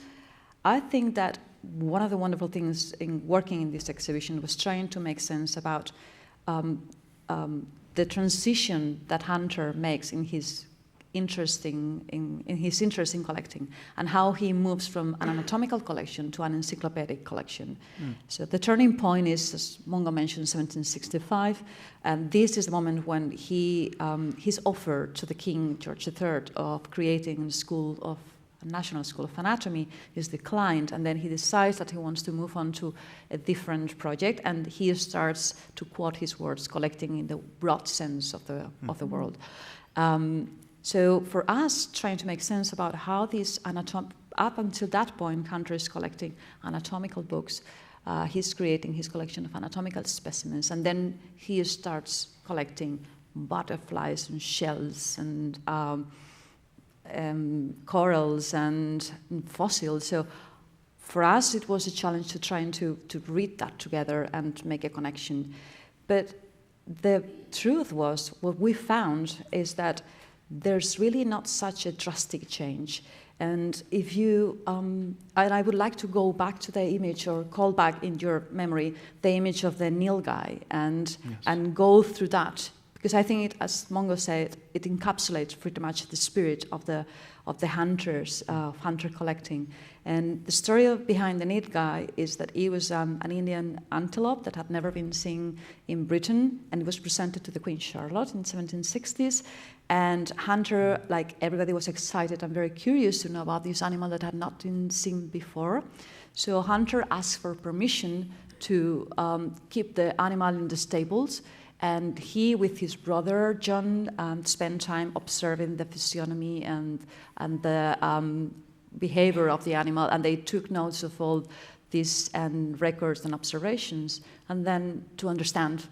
I think that one of the wonderful things in working in this exhibition was trying to make sense about the transition that Hunter makes in his interesting in his interest in collecting, and how he moves from an anatomical collection to an encyclopedic collection. So the turning point is, as Mungo mentioned, 1765, and this is the moment when his offer to the King George III of creating a national school of anatomy is declined, and then he decides that he wants to move on to a different project, and he starts, to quote his words, collecting in the broad sense of the word. So for us, trying to make sense about how this up until that point, Hunter is collecting anatomical books. He's creating his collection of anatomical specimens, and then he starts collecting butterflies and shells and corals and fossils. So for us, it was a challenge to try to read that together and make a connection. But the truth was, what we found is that there's really not such a drastic change. And if you, and I would like to go back to the image, or call back in your memory the image of the nilgai, and go through that. Because I think, as Mungo said, it encapsulates pretty much the spirit of the hunters, hunter collecting. And the story behind the nilgai is that he was an Indian antelope that had never been seen in Britain, and it was presented to the Queen Charlotte in the 1760s. And Hunter, like everybody, was excited and very curious to know about this animal that had not been seen before. So Hunter asked for permission to keep the animal in the stables. And he, with his brother John, spent time observing the physiognomy and the behavior of the animal, and they took notes of all these and records and observations, and then to understand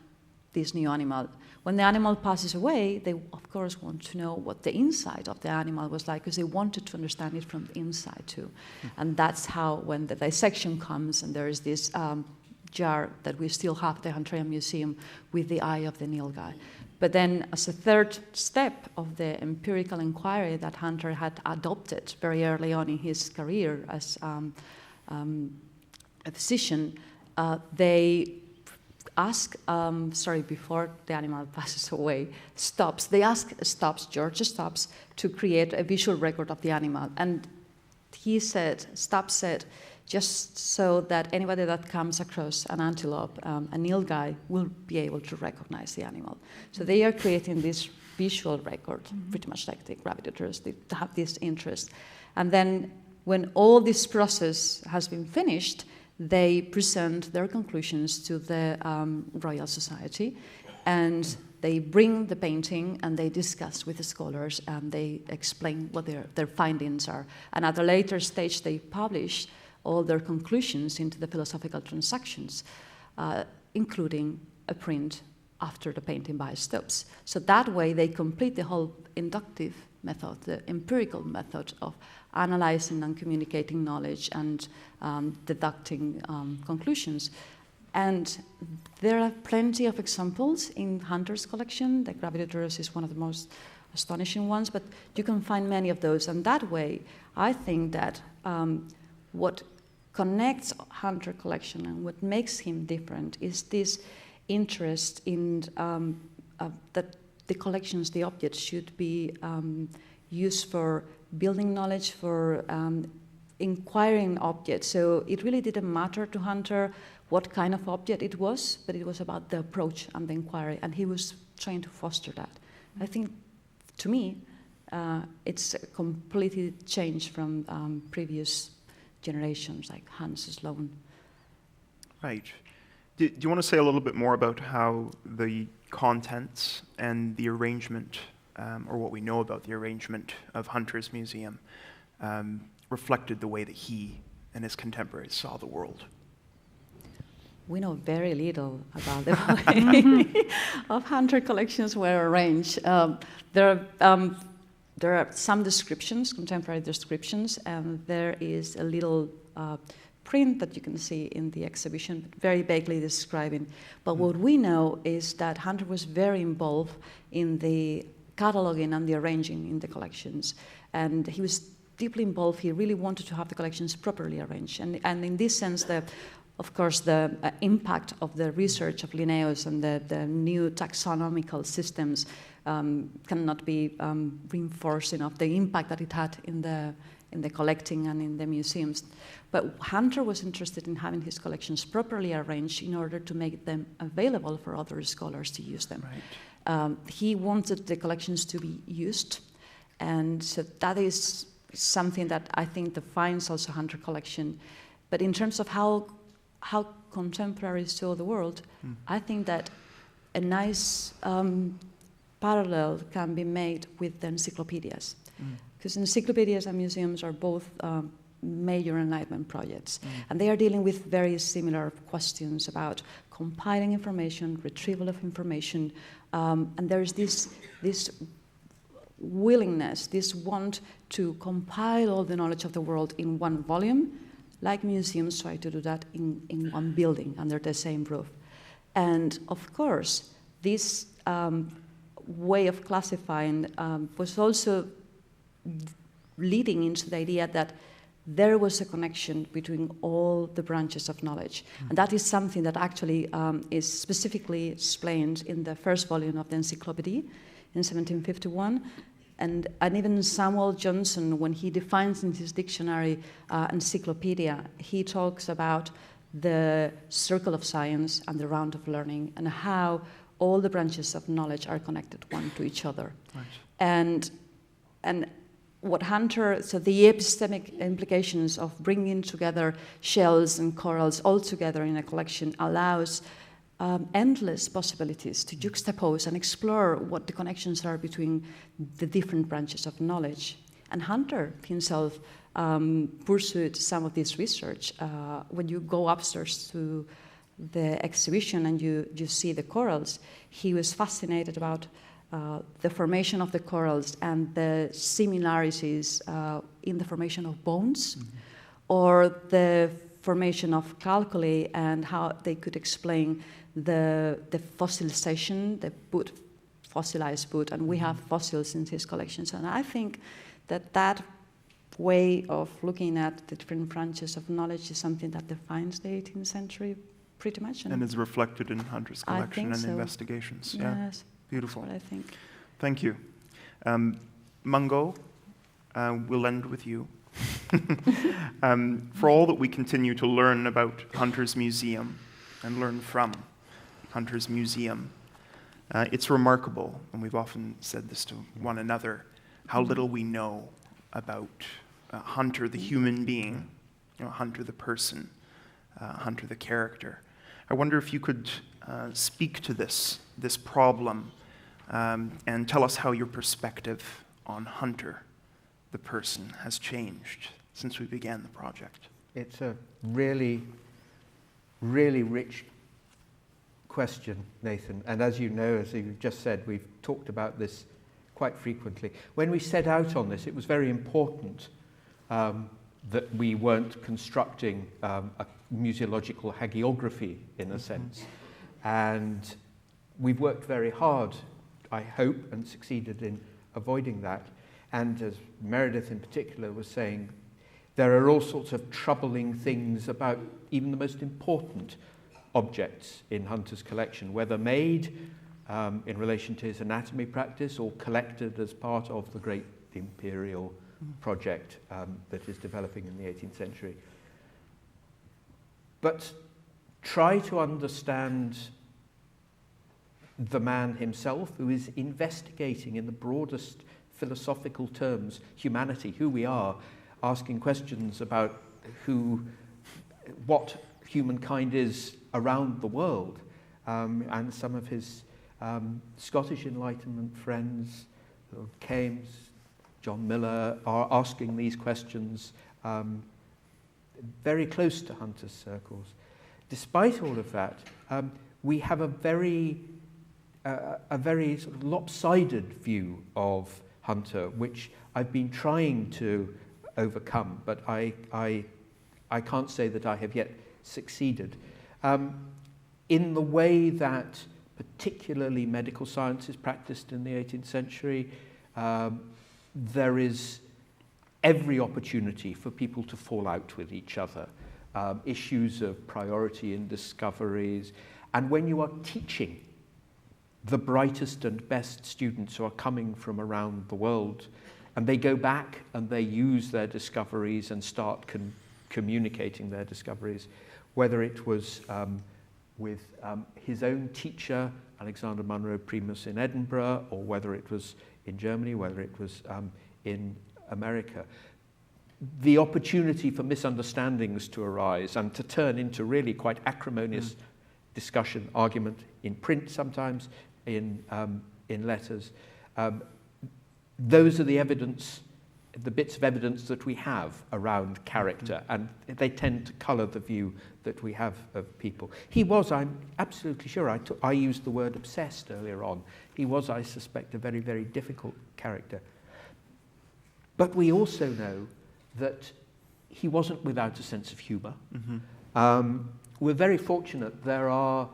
this new animal. When the animal passes away, they of course want to know what the inside of the animal was like, because they wanted to understand it from the inside too. And that's how, when the dissection comes, and there is this jar that we still have at the Hunterian Museum with the eye of the nilgai. But then, as a third step of the empirical inquiry that Hunter had adopted very early on in his career as a physician, they ask, before the animal passes away, they ask George Stubbs, to create a visual record of the animal. And Stubbs said, just so that anybody that comes across an antelope, a nilgai, will be able to recognize the animal. So they are creating this visual record, pretty much like the gravitators. They have this interest. And then when all this process has been finished, they present their conclusions to the Royal Society, and they bring the painting and they discuss with the scholars, and they explain what their findings are. And at a later stage, they publish all their conclusions into the Philosophical Transactions, including a print after the painting by Stubbs. So that way they complete the whole inductive method, the empirical method of analyzing and communicating knowledge and deducting conclusions. And there are plenty of examples in Hunter's collection. The gravitators is one of the most astonishing ones, but you can find many of those. And that way, I think that what connects Hunter collection and what makes him different is this interest in that the collections, the objects, should be used for building knowledge, for inquiring objects. So it really didn't matter to Hunter what kind of object it was, but it was about the approach and the inquiry, and he was trying to foster that. I think, to me, it's a completely changed from previous generations like Hans Sloane. Right. Do you want to say a little bit more about how the contents and the arrangement, or what we know about the arrangement of Hunter's museum, reflected the way that he and his contemporaries saw the world? We know very little about the way of Hunter collections were arranged. There are some descriptions, contemporary descriptions, and there is a little print that you can see in the exhibition, very vaguely describing. But what we know is that Hunter was very involved in the cataloging and the arranging in the collections. And he was deeply involved. He really wanted to have the collections properly arranged. And in this sense, of course, the impact of the research of Linnaeus and the new taxonomical systems cannot be reinforced enough, the impact that it had in the collecting and in the museums. But Hunter was interested in having his collections properly arranged in order to make them available for other scholars to use them. Right. He wanted the collections to be used, and so that is something that I think defines also Hunter collection. But in terms of how contemporaries saw the world, I think that a nice parallel can be made with the encyclopedias. Because encyclopedias and museums are both major Enlightenment projects. And they are dealing with very similar questions about compiling information, retrieval of information, and there is this willingness, this want to compile all the knowledge of the world in one volume, like museums try to do that in one building under the same roof. And of course, this way of classifying was also leading into the idea that there was a connection between all the branches of knowledge. And that is something that actually is specifically explained in the first volume of the Encyclopedia in 1751. And even Samuel Johnson, when he defines in his dictionary encyclopedia, he talks about the circle of science and the round of learning and how all the branches of knowledge are connected one to each other. Right. And what Hunter, so the epistemic implications of bringing together shells and corals all together in a collection allows endless possibilities to juxtapose and explore what the connections are between the different branches of knowledge. And Hunter himself pursued some of this research. When you go upstairs to the exhibition and you see the corals, he was fascinated about the formation of the corals and the similarities in the formation of bones, or the formation of calculi and how they could explain the fossilization, the boot, fossilized boot, and we have fossils in his collections. And I think that way of looking at the different branches of knowledge is something that defines the 18th century pretty much. And is reflected in Hunter's collection and so. investigations. Yes, Yeah, beautiful. that's what I think. Thank you. Mungo, we'll end with you. For all that we continue to learn about Hunter's Museum and learn from Hunter's Museum, it's remarkable, and we've often said this to one another, how little we know about Hunter, the human being, Hunter, the person, Hunter, the character. I wonder if you could speak to this problem and tell us how your perspective on Hunter, the person, has changed since we began the project. It's a really, really rich question, Nathan. And as you know, as you just said, we've talked about this quite frequently. When we set out on this, it was very important that we weren't constructing a museological hagiography, in a sense. And we've worked very hard, I hope, and succeeded in avoiding that. And as Meredith in particular was saying, there are all sorts of troubling things about even the most important objects in Hunter's collection, whether made in relation to his anatomy practice or collected as part of the great imperial project that is developing in the 18th century. But try to understand the man himself, who is investigating in the broadest philosophical terms humanity, who we are, asking questions about what humankind is around the world, and some of his Scottish Enlightenment friends, Kames, John Miller, are asking these questions very close to Hunter's circles. Despite all of that, we have a very sort of lopsided view of Hunter, which I've been trying to overcome, but I can't say that I have yet succeeded. In the way that particularly medical science is practiced in the 18th century, there is every opportunity for people to fall out with each other. issues of priority in discoveries. And when you are teaching the brightest and best students who are coming from around the world, and they go back and they use their discoveries and start communicating their discoveries, whether it was with his own teacher, Alexander Munro Primus in Edinburgh, or whether it was in Germany, whether it was in America, the opportunity for misunderstandings to arise and to turn into really quite acrimonious discussion, argument, in print sometimes, in letters. Those are the evidence, the bits of evidence that we have around character, and they tend to colour the view that we have of people. He was, I'm absolutely sure, I used the word obsessed earlier on. He was, I suspect, a very, very difficult character. But we also know that he wasn't without a sense of humour. We're very fortunate. There are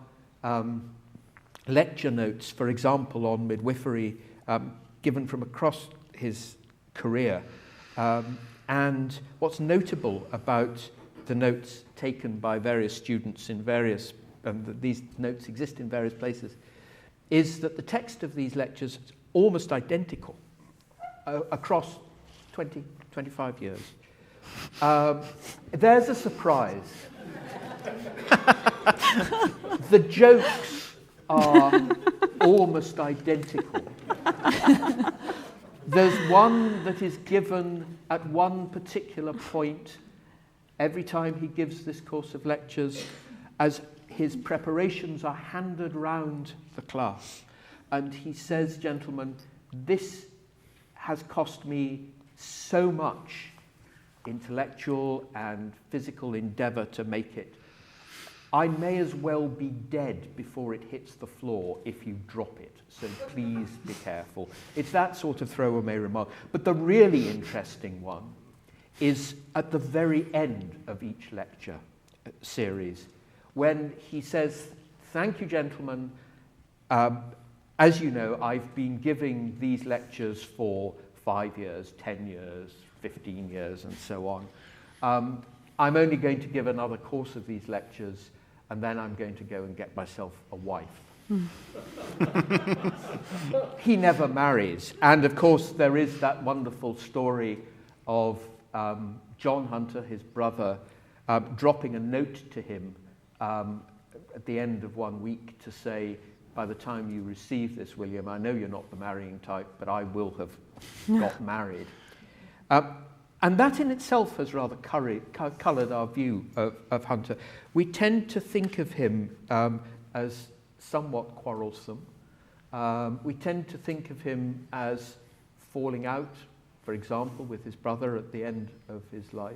lecture notes, for example, on midwifery, given from across his career. And what's notable about the notes taken by various students in various, these notes exist in various places, is that the text of these lectures is almost identical across 20, 25 years. There's a surprise. The jokes are almost identical. There's one that is given at one particular point every time he gives this course of lectures, as his preparations are handed round the class. And he says, gentlemen, this has cost me so much intellectual and physical endeavour to make it. I may as well be dead before it hits the floor if you drop it, so please be careful. It's that sort of throwaway remark. But the really interesting one is at the very end of each lecture series, when he says, thank you, gentlemen. As you know, I've been giving these lectures for 5 years, 10 years, 15 years, and so on. I'm only going to give another course of these lectures, and then I'm going to go and get myself a wife. He never marries. And of course, there is that wonderful story of John Hunter, his brother, dropping a note to him at the end of 1 week to say, by the time you receive this, William, I know you're not the marrying type, but I will have got married. And that in itself has rather coloured our view of Hunter. We tend to think of him as somewhat quarrelsome. We tend to think of him as falling out, for example, with his brother at the end of his life.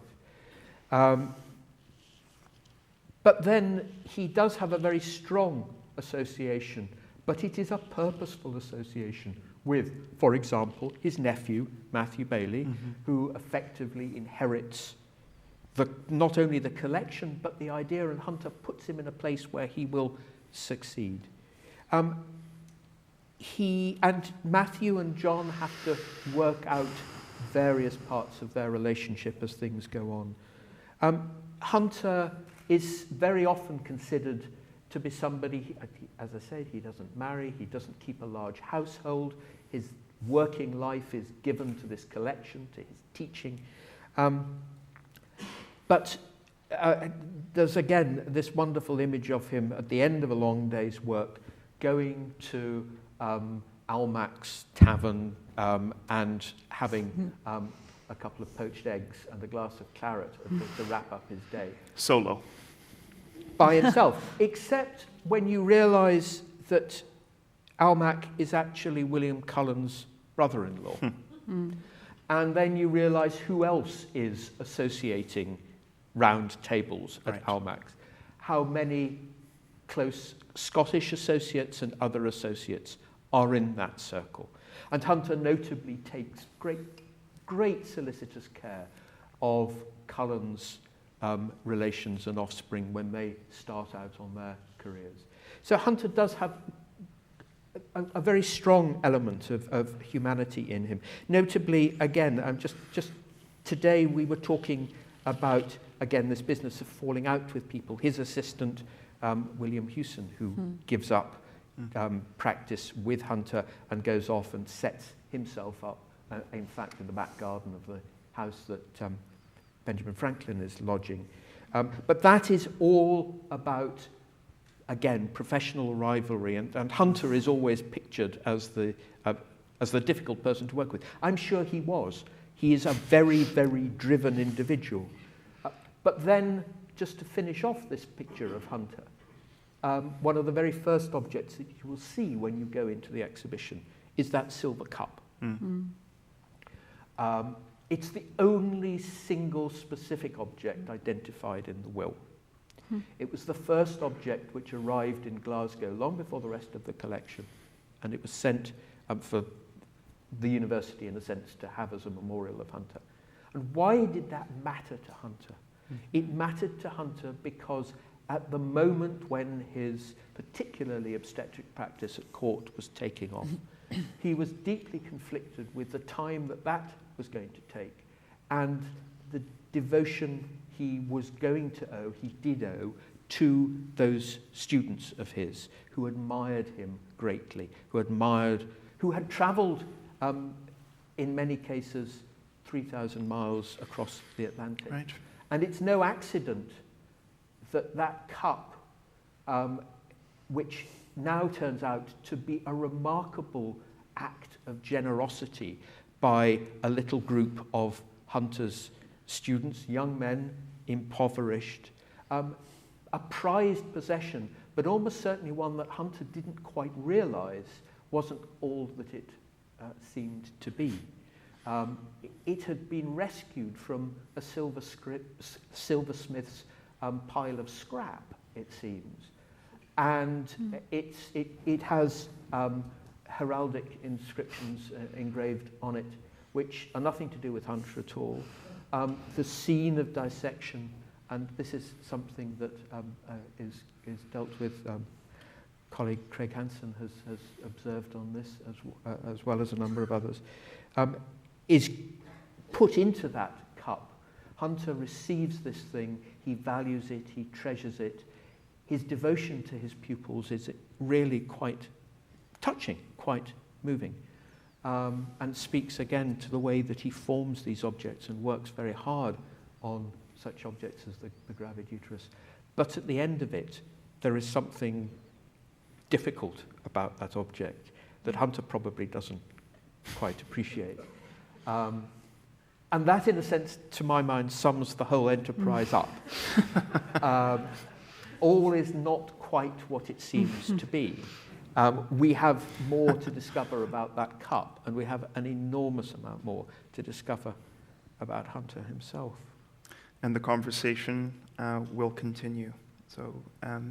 But then he does have a very strong association, but it is a purposeful association with, for example, his nephew, Matthew Bailey, who effectively inherits not only the collection, but the idea, and Hunter puts him in a place where he will succeed. He and Matthew and John have to work out various parts of their relationship as things go on. Hunter is very often considered to be somebody, as I said, he doesn't marry, he doesn't keep a large household, his working life is given to this collection, to his teaching. But there's again this wonderful image of him at the end of a long day's work, going to Almac's tavern and having a couple of poached eggs and a glass of claret to wrap up his day. Solo. By himself, except when you realise that Almac is actually William Cullen's brother-in-law. And then you realise who else is associating round tables at Almac's. How many close Scottish associates and other associates are in that circle. And Hunter notably takes great solicitous care of Cullen's relations and offspring when they start out on their careers. So Hunter does have a very strong element of humanity in him. Notably, again, just today we were talking about again, this business of falling out with people. His assistant, William Hutcheson, who gives up practice with Hunter and goes off and sets himself up, in fact, in the back garden of the house that Benjamin Franklin is lodging. But that is all about, again, professional rivalry, and Hunter is always pictured as the difficult person to work with. I'm sure he was. He is a very, very driven individual. But then, just to finish off this picture of Hunter, one of the very first objects that you will see when you go into the exhibition is that silver cup. It's the only single specific object identified in the will. It was the first object which arrived in Glasgow long before the rest of the collection, and it was sent for the university, in a sense, to have as a memorial of Hunter. And why did that matter to Hunter? It mattered to Hunter because at the moment when his particularly obstetric practice at court was taking off, he was deeply conflicted with the time that was going to take and the devotion he was going to owe, he did owe, to those students of his who admired him greatly, who had travelled in many cases 3,000 miles across the Atlantic. Right. And it's no accident that that cup, which now turns out to be a remarkable act of generosity by a little group of Hunter's students, young men, impoverished, a prized possession, but almost certainly one that Hunter didn't quite realise wasn't all that it seemed to be. It had been rescued from a silversmith's pile of scrap, it seems. And it has heraldic inscriptions engraved on it, which are nothing to do with Hunter at all. The scene of dissection, and this is something that is dealt with, colleague Craig Hansen has observed on this, as well as a number of others, is put into that cup. Hunter receives this thing, he values it, he treasures it. His devotion to his pupils is really quite touching, quite moving, and speaks again to the way that he forms these objects and works very hard on such objects as the gravid uterus. But at the end of it, there is something difficult about that object that Hunter probably doesn't quite appreciate. And that, in a sense, to my mind, sums the whole enterprise up. All is not quite what it seems to be. We have more to discover about that cup, and we have an enormous amount more to discover about Hunter himself. And the conversation will continue. So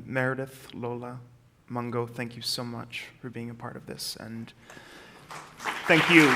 Meredith, Lola, Mungo, thank you so much for being a part of this, and thank you.